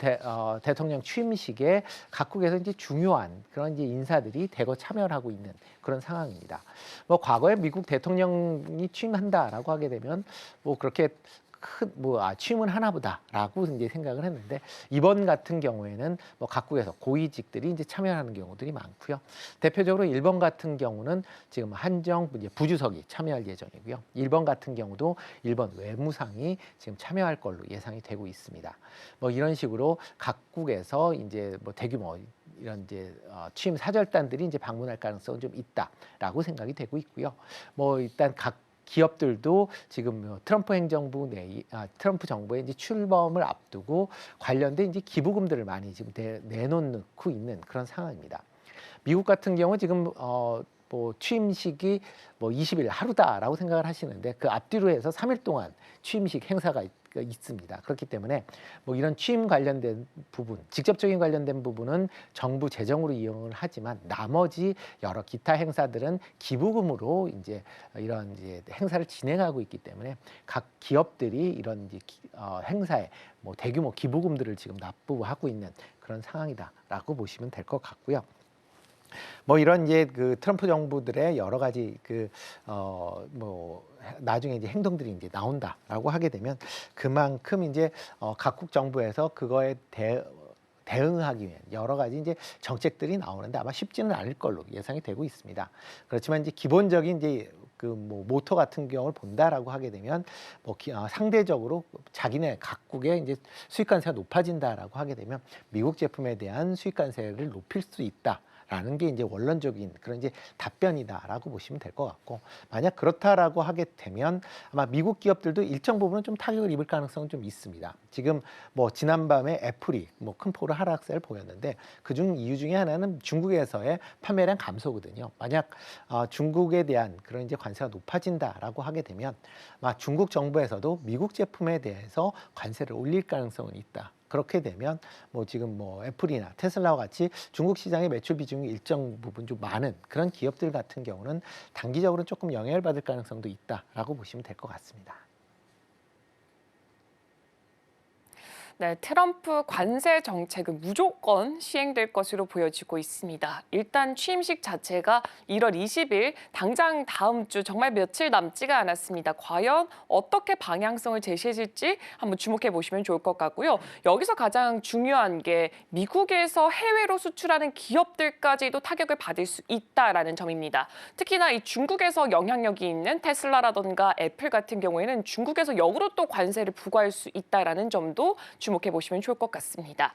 대통령 취임식에 각국에서 이제 중요한 그런 이제 인사들이 대거 참여를 하고 있는 그런 상황입니다. 뭐 과거에 미국 대통령이 취임한다라고 하게 되면 뭐 그렇게 취임은 하나보다라고 이제 생각을 했는데 이번 같은 경우에는 뭐 각국에서 고위직들이 이제 참여하는 경우들이 많고요. 대표적으로 일본 같은 경우는 지금 한정 이제 부주석이 참여할 예정이고요. 일본 같은 경우도 일본 외무상이 지금 참여할 걸로 예상이 되고 있습니다. 뭐 이런 식으로 각국에서 이제 뭐 대규모 이런 이제 취임 사절단들이 이제 방문할 가능성은 좀 있다라고 생각이 되고 있고요. 뭐 일단 각 기업들도 지금 트럼프 행정부 트럼프 정부의 이제 출범을 앞두고 관련된 이제 기부금들을 많이 지금 내놓고 있는 그런 상황입니다. 미국 같은 경우 지금 뭐 취임식이 뭐 20일 하루다라고 생각을 하시는데 그 앞뒤로 해서 3일 동안 취임식 행사가 있습니다. 그렇기 때문에 뭐 이런 취임 관련된 부분, 직접적인 관련된 부분은 정부 재정으로 이용을 하지만 나머지 여러 기타 행사들은 기부금으로 이제 이런 이제 행사를 진행하고 있기 때문에 각 기업들이 이런 이제 행사에 뭐 대규모 기부금들을 지금 납부하고 있는 그런 상황이다라고 보시면 될 것 같고요. 뭐 이런 이제 그 트럼프 정부들의 여러 가지 뭐 나중에 이제 행동들이 이제 나온다라고 하게 되면 그만큼 이제 각국 정부에서 그거에 대응하기 위한 여러 가지 이제 정책들이 나오는데 아마 쉽지는 않을 걸로 예상이 되고 있습니다. 그렇지만 이제 기본적인 이제 그 뭐 모토 같은 경우를 본다라고 하게 되면 뭐 상대적으로 자기네 각국의 이제 수입 관세가 높아진다라고 하게 되면 미국 제품에 대한 수입 관세를 높일 수 있다. 라는 게 이제 원론적인 그런 이제 답변이다라고 보시면 될 것 같고, 만약 그렇다라고 하게 되면 아마 미국 기업들도 일정 부분은 좀 타격을 입을 가능성은 좀 있습니다. 지금 뭐 지난밤에 애플이 뭐 큰 폭으로 하락세를 보였는데 그중 이유 중에 하나는 중국에서의 판매량 감소거든요. 만약 중국에 대한 그런 이제 관세가 높아진다라고 하게 되면 아마 중국 정부에서도 미국 제품에 대해서 관세를 올릴 가능성은 있다. 그렇게 되면 뭐 지금 뭐 애플이나 테슬라와 같이 중국 시장의 매출 비중이 일정 부분 좀 많은 그런 기업들 같은 경우는 단기적으로 조금 영향을 받을 가능성도 있다라고 보시면 될 것 같습니다.
네, 트럼프 관세 정책은 무조건 시행될 것으로 보여지고 있습니다. 일단 취임식 자체가 1월 20일, 당장 다음 주 정말 며칠 남지가 않았습니다. 과연 어떻게 방향성을 제시해질지 한번 주목해 보시면 좋을 것 같고요. 여기서 가장 중요한 게 미국에서 해외로 수출하는 기업들까지도 타격을 받을 수 있다라는 점입니다. 특히나 이 중국에서 영향력이 있는 테슬라라던가 애플 같은 경우에는 중국에서 역으로 또 관세를 부과할 수 있다라는 점도 주목해 보시면 좋을 것 같습니다.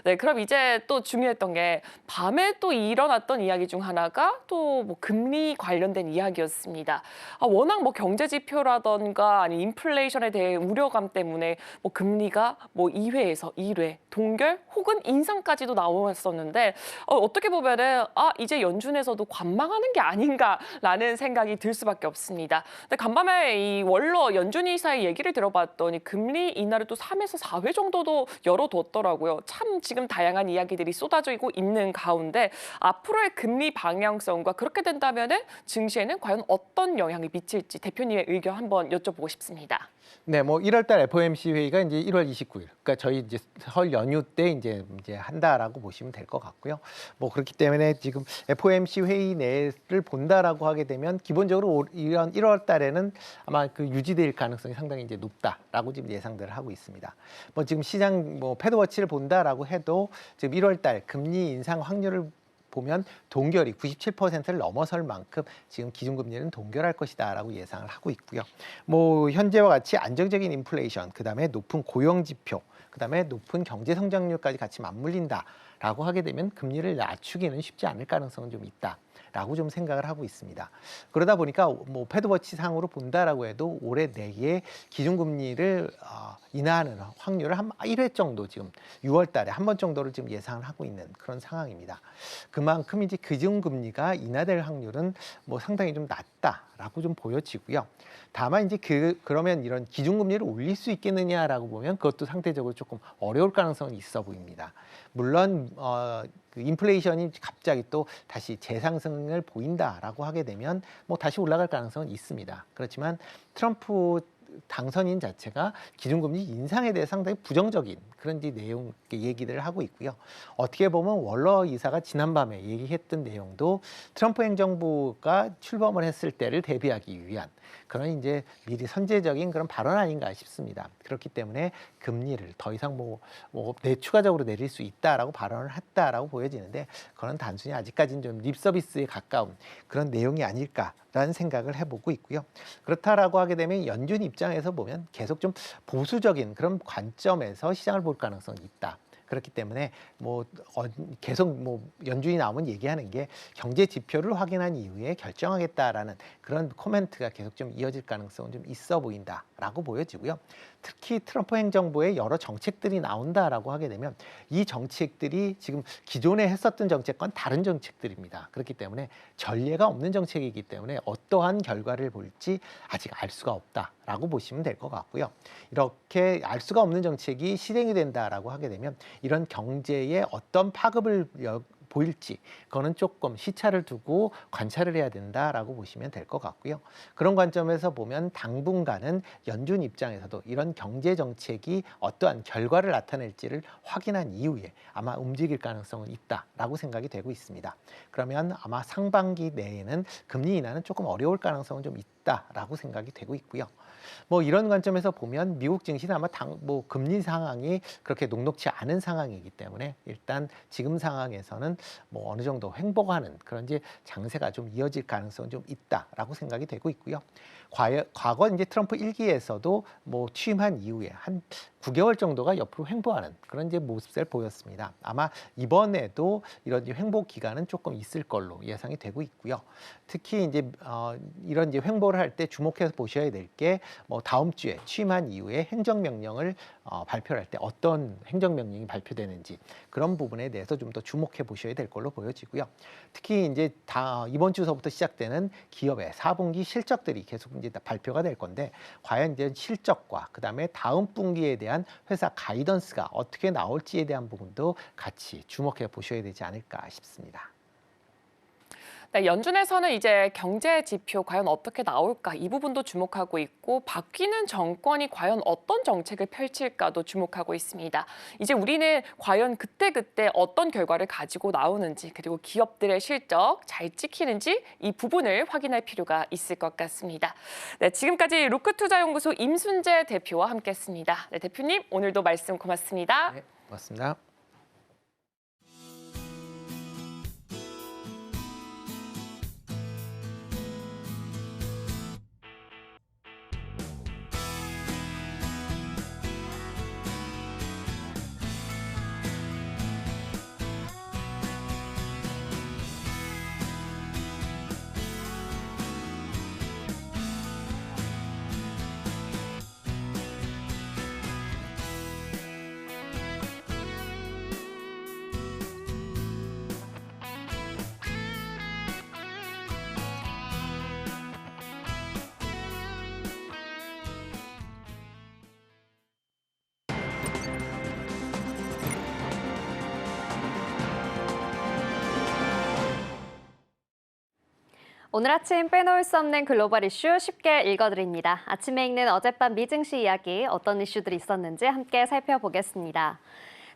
네, 그럼 이제 또 중요했던 게 밤에 또 일어났던 이야기 중 하나가 또 뭐 금리 관련된 이야기였습니다. 워낙 뭐 경제 지표라던가 아니 인플레이션에 대해 우려감 때문에 뭐 금리가 뭐 2회에서 1회 동결 혹은 인상까지도 나왔었는데 어떻게 보면은 이제 연준에서도 관망하는 게 아닌가라는 생각이 들 수밖에 없습니다. 근데 간밤에 이 원로 연준 이사의 얘기를 들어봤더니 금리 인하를 또 3에서 4회 정도도 열어뒀더라고요. 참 지금 다양한 이야기들이 쏟아지고 있는 가운데 앞으로의 금리 방향성과 그렇게 된다면은 증시에는 과연 어떤 영향을 미칠지 대표님의 의견 한번 여쭤보고 싶습니다.
네, 뭐 1월달 FOMC 회의가 이제 1월 29일, 그러니까 저희 이제 설 연휴 때 이제 한다라고 보시면 될 것 같고요. 뭐 그렇기 때문에 지금 FOMC 회의 내를 본다라고 하게 되면 기본적으로 이런 1월달에는 아마 그 유지될 가능성이 상당히 이제 높다라고 지금 예상들을 하고 있습니다. 뭐 지금 시장 뭐 패드워치를 본다라고 해도 지금 1월달 금리 인상 확률을 보면 동결이 97%를 넘어설 만큼 지금 기준금리는 동결할 것이다라고 예상을 하고 있고요. 뭐 현재와 같이 안정적인 인플레이션, 그다음에 높은 고용 지표, 그다음에 높은 경제 성장률까지 같이 맞물린다라고 하게 되면 금리를 낮추기는 쉽지 않을 가능성은 좀 있다라고 좀 생각을 하고 있습니다. 그러다 보니까 뭐 패드워치 상으로 본다라고 해도 올해 내에 기준금리를 인하하는 확률을 한 1회 정도 지금 6월 달에 한 번 정도를 지금 예상을 하고 있는 그런 상황입니다. 그만큼 이제 기준금리가 인하될 확률은 뭐 상당히 좀 낮다라고 좀 보여지고요. 다만 이제 그러면 이런 기준금리를 올릴 수 있겠느냐라고 보면 그것도 상대적으로 조금 어려울 가능성은 있어 보입니다. 물론 그 인플레이션이 갑자기 또 다시 재상승을 보인다라고 하게 되면 뭐 다시 올라갈 가능성은 있습니다. 그렇지만 트럼프 당선인 자체가 기준금리 인상에 대해 상당히 부정적인 그런 내용 얘기들을 하고 있고요. 어떻게 보면 월러 이사가 지난밤에 얘기했던 내용도 트럼프 행정부가 출범을 했을 때를 대비하기 위한 그런 이제 미리 선제적인 그런 발언 아닌가 싶습니다. 그렇기 때문에 금리를 더 이상 추가적으로 내릴 수 있다라고 발언을 했다라고 보여지는데 그건 단순히 아직까지는 좀 립서비스에 가까운 그런 내용이 아닐까라는 생각을 해보고 있고요. 그렇다라고 하게 되면 연준 입장에서 보면 계속 좀 보수적인 그런 관점에서 시장을 볼 가능성이 있다. 그렇기 때문에 계속 연준이 나오면 얘기하는 게 경제 지표를 확인한 이후에 결정하겠다라는 그런 코멘트가 계속 좀 이어질 가능성은 좀 있어 보인다라고 보여지고요. 특히 트럼프 행정부의 여러 정책들이 나온다라고 하게 되면 이 정책들이 지금 기존에 했었던 정책과는 다른 정책들입니다. 그렇기 때문에 전례가 없는 정책이기 때문에 어떠한 결과를 볼지 아직 알 수가 없다라고 보시면 될 것 같고요. 이렇게 알 수가 없는 정책이 실행이 된다라고 하게 되면 이런 경제에 어떤 파급을 보일지 그거는 조금 시차를 두고 관찰을 해야 된다라고 보시면 될 것 같고요. 그런 관점에서 보면 당분간은 연준 입장에서도 이런 경제 정책이 어떠한 결과를 나타낼지를 확인한 이후에 아마 움직일 가능성은 있다라고 생각이 되고 있습니다. 그러면 아마 상반기 내에는 금리 인하는 조금 어려울 가능성은 좀 있다라고 생각이 되고 있고요. 이런 관점에서 보면 미국 증시는 아마 금리 상황이 그렇게 녹록치 않은 상황이기 때문에 일단 지금 상황에서는 어느 정도 횡보하는 그런 이제 장세가 좀 이어질 가능성은 좀 있다라고 생각이 되고 있고요. 과거 이제 트럼프 1기에서도 취임한 이후에 한 9개월 정도가 옆으로 횡보하는 그런 이제 모습을 보였습니다. 아마 이번에도 이런 횡보 기간은 조금 있을 걸로 예상이 되고 있고요. 특히 이제 이런 이제 횡보를 할 때 주목해서 보셔야 될 게 다음 주에 취임한 이후에 행정명령을 발표할 때 어떤 행정명령이 발표되는지 그런 부분에 대해서 좀 더 주목해 보셔야 될 걸로 보여지고요. 특히 이제 이번 주서부터 시작되는 기업의 4분기 실적들이 계속 이제 발표가 될 건데 과연 이제 실적과 그다음에 다음 분기에 대한 회사 가이던스가 어떻게 나올지에 대한 부분도 같이 주목해 보셔야 되지 않을까 싶습니다.
네, 연준에서는 이제 경제 지표 과연 어떻게 나올까 이 부분도 주목하고 있고 바뀌는 정권이 과연 어떤 정책을 펼칠까도 주목하고 있습니다. 이제 우리는 과연 그때그때 어떤 결과를 가지고 나오는지 그리고 기업들의 실적 잘 찍히는지 이 부분을 확인할 필요가 있을 것 같습니다. 네, 지금까지 루크투자연구소 임순재 대표와 함께했습니다. 네, 대표님 오늘도 말씀 고맙습니다.
네, 고맙습니다.
오늘 아침 빼놓을 수 없는 글로벌 이슈 쉽게 읽어드립니다. 아침에 읽는 어젯밤 미증시 이야기 어떤 이슈들이 있었는지 함께 살펴보겠습니다.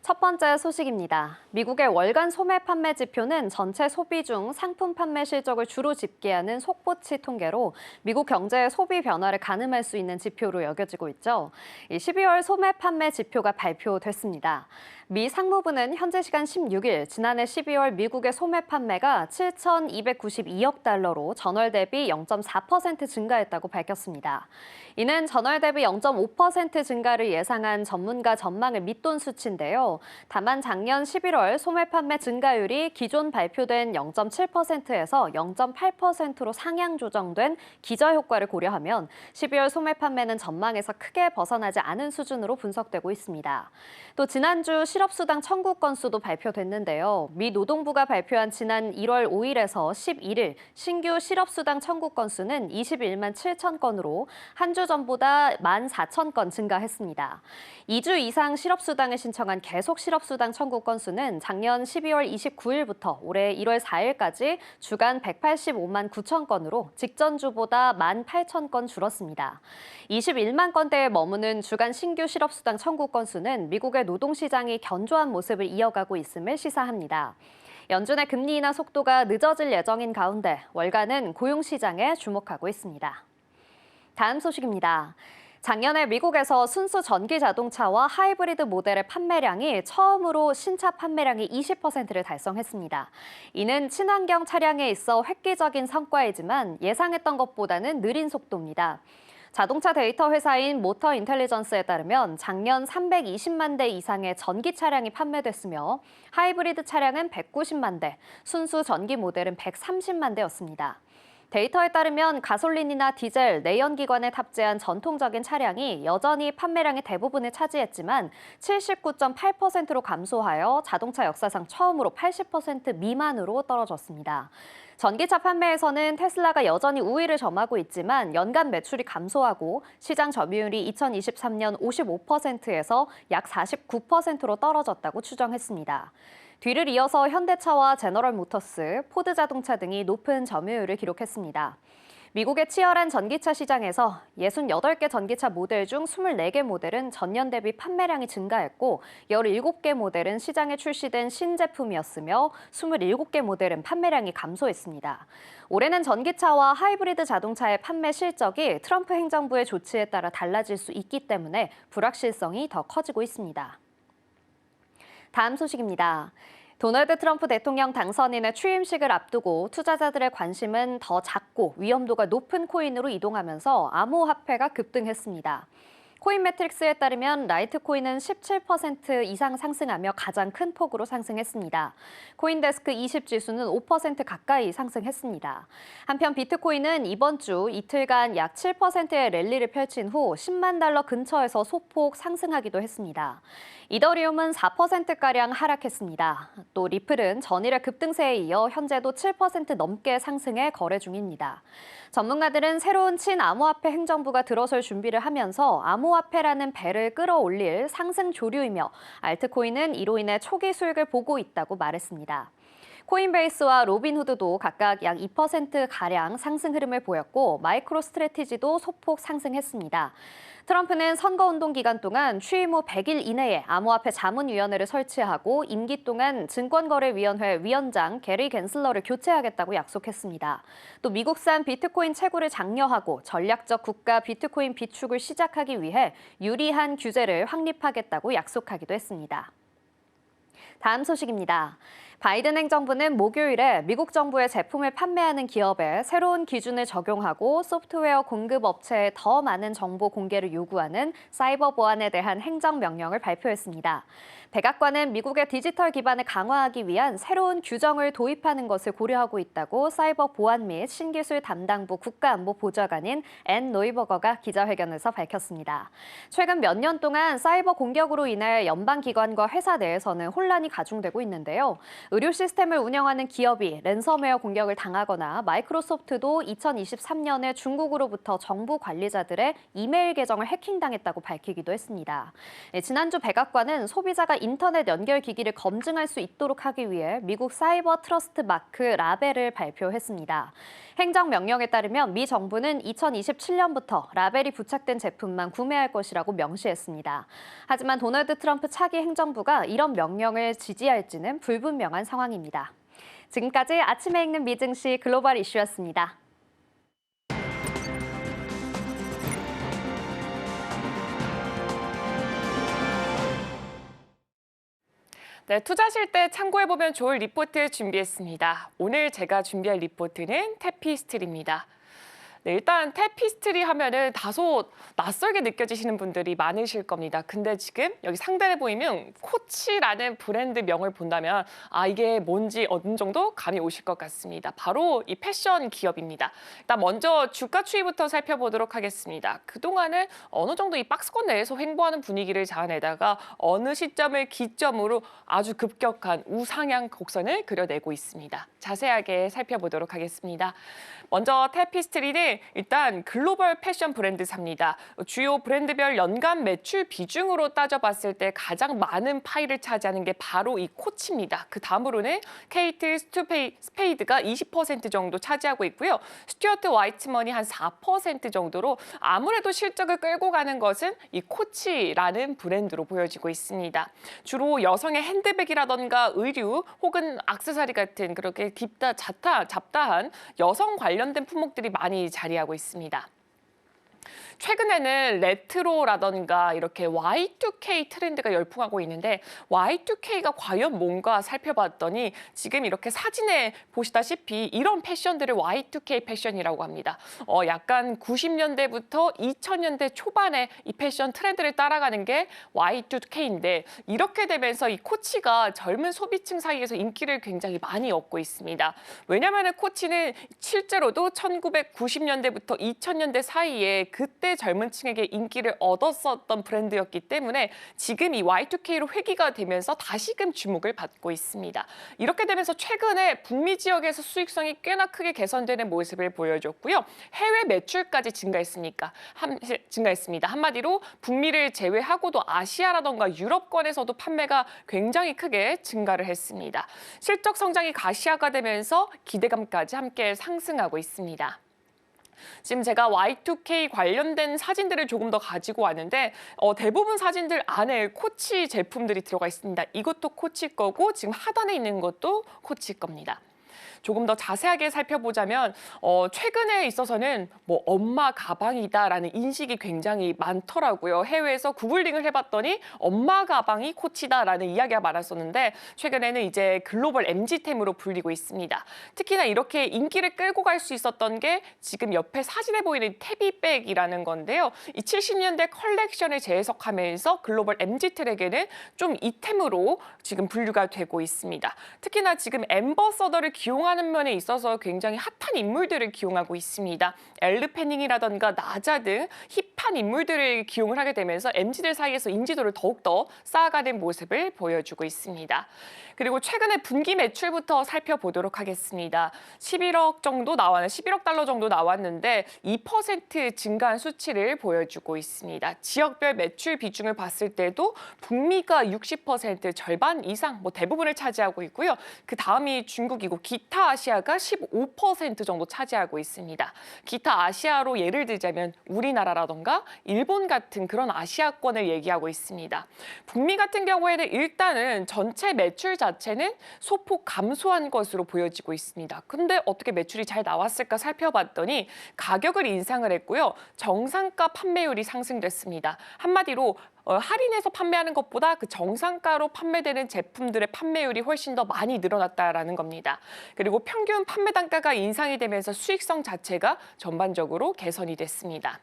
첫 번째 소식입니다. 미국의 월간 소매 판매 지표는 전체 소비 중 상품 판매 실적을 주로 집계하는 속보치 통계로 미국 경제의 소비 변화를 가늠할 수 있는 지표로 여겨지고 있죠. 12월 소매 판매 지표가 발표됐습니다. 미 상무부는 현재 시간 16일 지난해 12월 미국의 소매 판매가 7,292억 달러로 전월 대비 0.4% 증가했다고 밝혔습니다. 이는 전월 대비 0.5% 증가를 예상한 전문가 전망을 밑돈 수치인데요. 다만 작년 11월 소매 판매 증가율이 기존 발표된 0.7%에서 0.8%로 상향 조정된 기저효과를 고려하면 12월 소매 판매는 전망에서 크게 벗어나지 않은 수준으로 분석되고 있습니다. 또 지난주 실업수당 청구 건수도 발표됐는데요. 미 노동부가 발표한 지난 1월 5일에서 11일 신규 실업수당 청구 건수는 21만 7천 건으로 한 주 전보다 14,000건 증가했습니다. 2주 이상 실업수당을 신청한 계속 실업수당 청구 건수는 작년 12월 29일부터 올해 1월 4일까지 주간 185만 9천 건으로 직전 주보다 18,000건 줄었습니다. 21만 건대에 머무는 주간 신규 실업수당 청구 건수는 미국의 노동시장이 견조한 모습을 이어가고 있음을 시사합니다. 연준의 금리 인하 속도가 늦어질 예정인 가운데 월가는 고용시장에 주목하고 있습니다. 다음 소식입니다. 작년에 미국에서 순수 전기 자동차와 하이브리드 모델의 판매량이 처음으로 신차 판매량이 20%를 달성했습니다. 이는 친환경 차량에 있어 획기적인 성과이지만 예상했던 것보다는 느린 속도입니다. 자동차 데이터 회사인 모터 인텔리전스에 따르면 작년 320만 대 이상의 전기 차량이 판매됐으며 하이브리드 차량은 190만 대, 순수 전기 모델은 130만 대였습니다. 데이터에 따르면 가솔린이나 디젤, 내연기관에 탑재한 전통적인 차량이 여전히 판매량의 대부분을 차지했지만 79.8%로 감소하여 자동차 역사상 처음으로 80% 미만으로 떨어졌습니다. 전기차 판매에서는 테슬라가 여전히 우위를 점하고 있지만 연간 매출이 감소하고 시장 점유율이 2023년 55%에서 약 49%로 떨어졌다고 추정했습니다. 뒤를 이어서 현대차와 제너럴모터스, 포드자동차 등이 높은 점유율을 기록했습니다. 미국의 치열한 전기차 시장에서 68개 전기차 모델 중 24개 모델은 전년 대비 판매량이 증가했고 17개 모델은 시장에 출시된 신제품이었으며 27개 모델은 판매량이 감소했습니다. 올해는 전기차와 하이브리드 자동차의 판매 실적이 트럼프 행정부의 조치에 따라 달라질 수 있기 때문에 불확실성이 더 커지고 있습니다. 다음 소식입니다. 도널드 트럼프 대통령 당선인의 취임식을 앞두고 투자자들의 관심은 더 작고 위험도가 높은 코인으로 이동하면서 암호화폐가 급등했습니다. 코인매트릭스에 따르면 라이트코인은 17% 이상 상승하며 가장 큰 폭으로 상승했습니다. 코인데스크 20 지수는 5% 가까이 상승했습니다. 한편 비트코인은 이번 주 이틀간 약 7%의 랠리를 펼친 후 10만 달러 근처에서 소폭 상승하기도 했습니다. 이더리움은 4%가량 하락했습니다. 또 리플은 전일의 급등세에 이어 현재도 7% 넘게 상승해 거래 중입니다. 전문가들은 새로운 친암호화폐 행정부가 들어설 준비를 하면서 암호화폐라는 배를 끌어올릴 상승 조류이며 알트코인은 이로 인해 초기 수익을 보고 있다고 말했습니다. 코인베이스와 로빈후드도 각각 약 2%가량 상승 흐름을 보였고 마이크로스트래티지도 소폭 상승했습니다. 트럼프는 선거운동 기간 동안 취임 후 100일 이내에 암호화폐 자문위원회를 설치하고 임기 동안 증권거래위원회 위원장 게리 갠슬러를 교체하겠다고 약속했습니다. 또 미국산 비트코인 채굴을 장려하고 전략적 국가 비트코인 비축을 시작하기 위해 유리한 규제를 확립하겠다고 약속하기도 했습니다. 다음 소식입니다. 바이든 행정부는 목요일에 미국 정부의 제품을 판매하는 기업에 새로운 기준을 적용하고 소프트웨어 공급 업체에 더 많은 정보 공개를 요구하는 사이버 보안에 대한 행정명령을 발표했습니다. 백악관은 미국의 디지털 기반을 강화하기 위한 새로운 규정을 도입하는 것을 고려하고 있다고 사이버 보안 및 신기술 담당부 국가안보보좌관인 앤 노이버거가 기자회견에서 밝혔습니다. 최근 몇 년 동안 사이버 공격으로 인해 연방기관과 회사 내에서는 혼란이 가중되고 있는데요. 의료 시스템을 운영하는 기업이 랜섬웨어 공격을 당하거나 마이크로소프트도 2023년에 중국으로부터 정부 관리자들의 이메일 계정을 해킹당했다고 밝히기도 했습니다. 지난주 백악관은 소비자가 인터넷 연결 기기를 검증할 수 있도록 하기 위해 미국 사이버 트러스트 마크 라벨을 발표했습니다. 행정명령에 따르면 미 정부는 2027년부터 라벨이 부착된 제품만 구매할 것이라고 명시했습니다. 하지만 도널드 트럼프 차기 행정부가 이런 명령을 지지할지는 불분명한 상황입니다. 지금까지 아침에 읽는 미증시 글로벌 이슈였습니다.
네, 투자하실 때 참고해보면 좋을 리포트 준비했습니다. 오늘 제가 준비할 리포트는 테피스트리입니다. 네, 일단 테피스트리 하면은 다소 낯설게 느껴지시는 분들이 많으실 겁니다. 근데 지금 여기 상단에 보이면 코치라는 브랜드 명을 본다면 이게 뭔지 어느 정도 감이 오실 것 같습니다. 바로 이 패션 기업입니다. 일단 먼저 주가 추이부터 살펴보도록 하겠습니다. 그동안은 어느 정도 이 박스권 내에서 횡보하는 분위기를 자아내다가 어느 시점을 기점으로 아주 급격한 우상향 곡선을 그려내고 있습니다. 자세하게 살펴보도록 하겠습니다. 먼저 테피스트리는 일단 글로벌 패션 브랜드사입니다. 주요 브랜드별 연간 매출 비중으로 따져봤을 때 가장 많은 파이를 차지하는 게 바로 이 코치입니다. 그 다음으로는 케이트 스페이드가 20% 정도 차지하고 있고요. 스튜어트 와이츠먼이 한 4% 정도로 아무래도 실적을 끌고 가는 것은 이 코치라는 브랜드로 보여지고 있습니다. 주로 여성의 핸드백이라던가 의류 혹은 액세서리 같은 그렇게 잡다한 여성 관련된 품목들이 많이 자리하고 있습니다. 최근에는 레트로라던가 이렇게 Y2K 트렌드가 열풍하고 있는데 Y2K가 과연 뭔가 살펴봤더니 지금 이렇게 사진에 보시다시피 이런 패션들을 Y2K 패션이라고 합니다. 약간 90년대부터 2000년대 초반에 이 패션 트렌드를 따라가는 게 Y2K인데 이렇게 되면서 이 코치가 젊은 소비층 사이에서 인기를 굉장히 많이 얻고 있습니다. 왜냐하면 코치는 실제로도 1990년대부터 2000년대 사이에 그때 젊은 층에게 인기를 얻었었던 브랜드였기 때문에 지금 이 Y2K로 회귀가 되면서 다시금 주목을 받고 있습니다. 이렇게 되면서 최근에 북미 지역에서 수익성이 꽤나 크게 개선되는 모습을 보여줬고요. 해외 매출까지 증가했습니다. 한마디로 북미를 제외하고도 아시아라던가 유럽권에서도 판매가 굉장히 크게 증가를 했습니다. 실적 성장이 가시화가 되면서 기대감까지 함께 상승하고 있습니다. 지금 제가 Y2K 관련된 사진들을 조금 더 가지고 왔는데 대부분 사진들 안에 코치 제품들이 들어가 있습니다. 이것도 코치 거고 지금 하단에 있는 것도 코치 겁니다. 조금 더 자세하게 살펴보자면 최근에 있어서는 뭐 엄마 가방이다라는 인식이 굉장히 많더라고요. 해외에서 구글링을 해봤더니 엄마 가방이 코치다라는 이야기가 많았었는데 최근에는 이제 글로벌 MZ템으로 불리고 있습니다. 특히나 이렇게 인기를 끌고 갈 수 있었던 게 지금 옆에 사진에 보이는 태비백이라는 건데요. 이 70년대 컬렉션을 재해석하면서 글로벌 MZ템에게는 좀 이템으로 지금 분류가 되고 있습니다. 특히나 지금 앰버서더를 기용하는 면에 있어서 굉장히 핫한 인물들을 기용하고 있습니다. 엘르 패닝이라던가 나자 등 힙한 인물들을 기용을 하게 되면서 MZ들 사이에서 인지도를 더욱더 쌓아가는 모습을 보여주고 있습니다. 그리고 최근에 분기 매출부터 살펴보도록 하겠습니다. 11억 달러 정도 나왔는데 2% 증가한 수치를 보여주고 있습니다. 지역별 매출 비중을 봤을 때도 북미가 60% 절반 이상 대부분을 차지하고 있고요. 그 다음이 중국이고 기타 아시아가 15% 정도 차지하고 있습니다. 기타 아시아로 예를 들자면 우리나라라던가 일본 같은 그런 아시아권을 얘기하고 있습니다. 북미 같은 경우에는 일단은 전체 매출 자체는 소폭 감소한 것으로 보여지고 있습니다. 근데 어떻게 매출이 잘 나왔을까 살펴봤더니 가격을 인상을 했고요. 정상가 판매율이 상승됐습니다. 한마디로 할인해서 판매하는 것보다 그 정상가로 판매되는 제품들의 판매율이 훨씬 더 많이 늘어났다라는 겁니다. 그리고 평균 판매 단가가 인상이 되면서 수익성 자체가 전반적으로 개선이 됐습니다.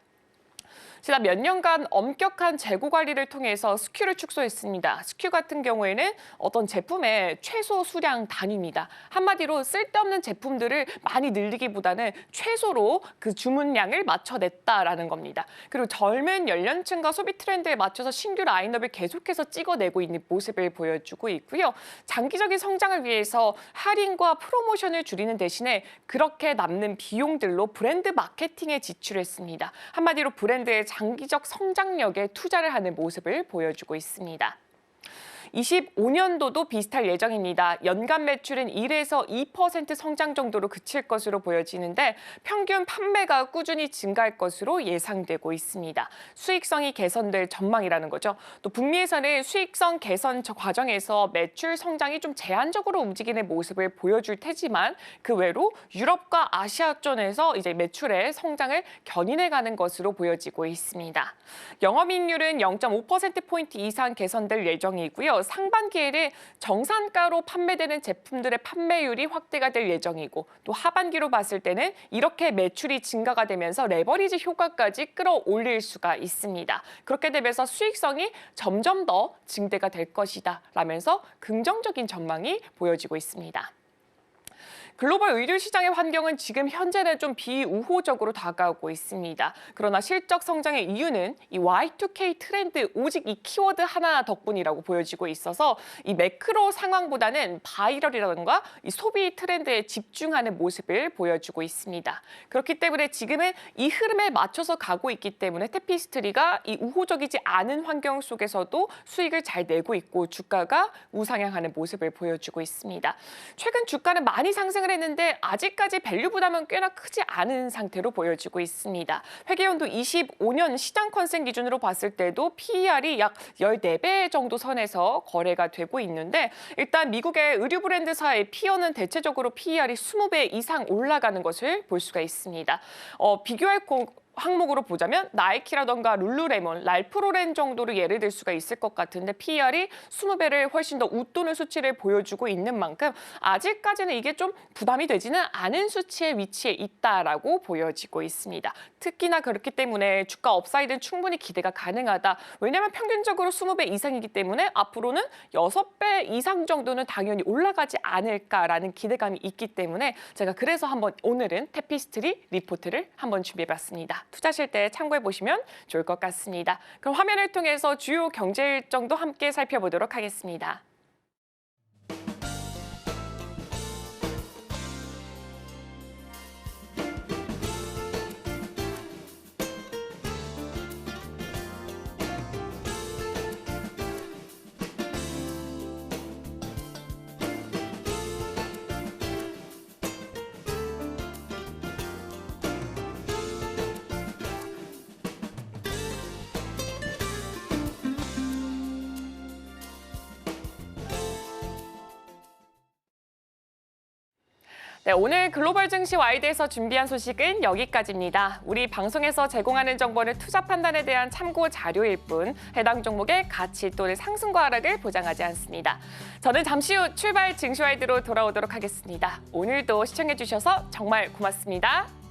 지난 몇 년간 엄격한 재고 관리를 통해서 스큐를 축소했습니다. 스큐 같은 경우에는 어떤 제품의 최소 수량 단위입니다. 한마디로 쓸데없는 제품들을 많이 늘리기보다는 최소로 그 주문량을 맞춰냈다라는 겁니다. 그리고 젊은 연령층과 소비 트렌드에 맞춰서 신규 라인업을 계속해서 찍어내고 있는 모습을 보여주고 있고요. 장기적인 성장을 위해서 할인과 프로모션을 줄이는 대신에 그렇게 남는 비용들로 브랜드 마케팅에 지출했습니다. 한마디로 브랜드의 장기적 성장력에 투자를 하는 모습을 보여주고 있습니다. 25년도도 비슷할 예정입니다. 연간 매출은 1에서 2% 성장 정도로 그칠 것으로 보여지는데 평균 판매가 꾸준히 증가할 것으로 예상되고 있습니다. 수익성이 개선될 전망이라는 거죠. 또 북미에서는 수익성 개선 과정에서 매출 성장이 좀 제한적으로 움직이는 모습을 보여줄 테지만 그 외로 유럽과 아시아권에서 이제 매출의 성장을 견인해가는 것으로 보여지고 있습니다. 영업이익률은 0.5%포인트 이상 개선될 예정이고요. 상반기에는 정산가로 판매되는 제품들의 판매율이 확대가 될 예정이고 또 하반기로 봤을 때는 이렇게 매출이 증가가 되면서 레버리지 효과까지 끌어올릴 수가 있습니다. 그렇게 되면서 수익성이 점점 더 증대가 될 것이다 라면서 긍정적인 전망이 보여지고 있습니다. 글로벌 의류 시장의 환경은 지금 현재는 좀 비우호적으로 다가오고 있습니다. 그러나 실적 성장의 이유는 이 Y2K 트렌드 오직 이 키워드 하나 덕분이라고 보여지고 있어서 이 매크로 상황보다는 바이럴이라든가 이 소비 트렌드에 집중하는 모습을 보여주고 있습니다. 그렇기 때문에 지금은 이 흐름에 맞춰서 가고 있기 때문에 테피스트리가 이 우호적이지 않은 환경 속에서도 수익을 잘 내고 있고 주가가 우상향하는 모습을 보여주고 있습니다. 최근 주가는 많이 상승을 했는데 아직까지 밸류 부담은 꽤나 크지 않은 상태로 보여지고 있습니다. 회계연도 25년 시장 컨센 기준으로 봤을 때도 PER이 약 14배 정도 선에서 거래가 되고 있는데 일단 미국의 의류 브랜드사의 피어는 대체적으로 PER이 20배 이상 올라가는 것을 볼 수가 있습니다. 비교할 항목으로 보자면 나이키라던가 룰루레몬, 랄프로렌 정도로 예를 들 수가 있을 것 같은데 PER이 20배를 훨씬 더 웃도는 수치를 보여주고 있는 만큼 아직까지는 이게 좀 부담이 되지는 않은 수치의 위치에 있다라고 보여지고 있습니다. 특히나 그렇기 때문에 주가 업사이드는 충분히 기대가 가능하다. 왜냐하면 평균적으로 20배 이상이기 때문에 앞으로는 6배 이상 정도는 당연히 올라가지 않을까라는 기대감이 있기 때문에 제가 그래서 한번 오늘은 테피스트리 리포트를 한번 준비해봤습니다. 투자하실 때 참고해보시면 좋을 것 같습니다. 그럼 화면을 통해서 주요 경제 일정도 함께 살펴보도록 하겠습니다. 네, 오늘 글로벌 증시 와이드에서 준비한 소식은 여기까지입니다. 우리 방송에서 제공하는 정보는 투자 판단에 대한 참고 자료일 뿐 해당 종목의 가치 또는 상승과 하락을 보장하지 않습니다. 저는 잠시 후 출발 증시 와이드로 돌아오도록 하겠습니다. 오늘도 시청해 주셔서 정말 고맙습니다.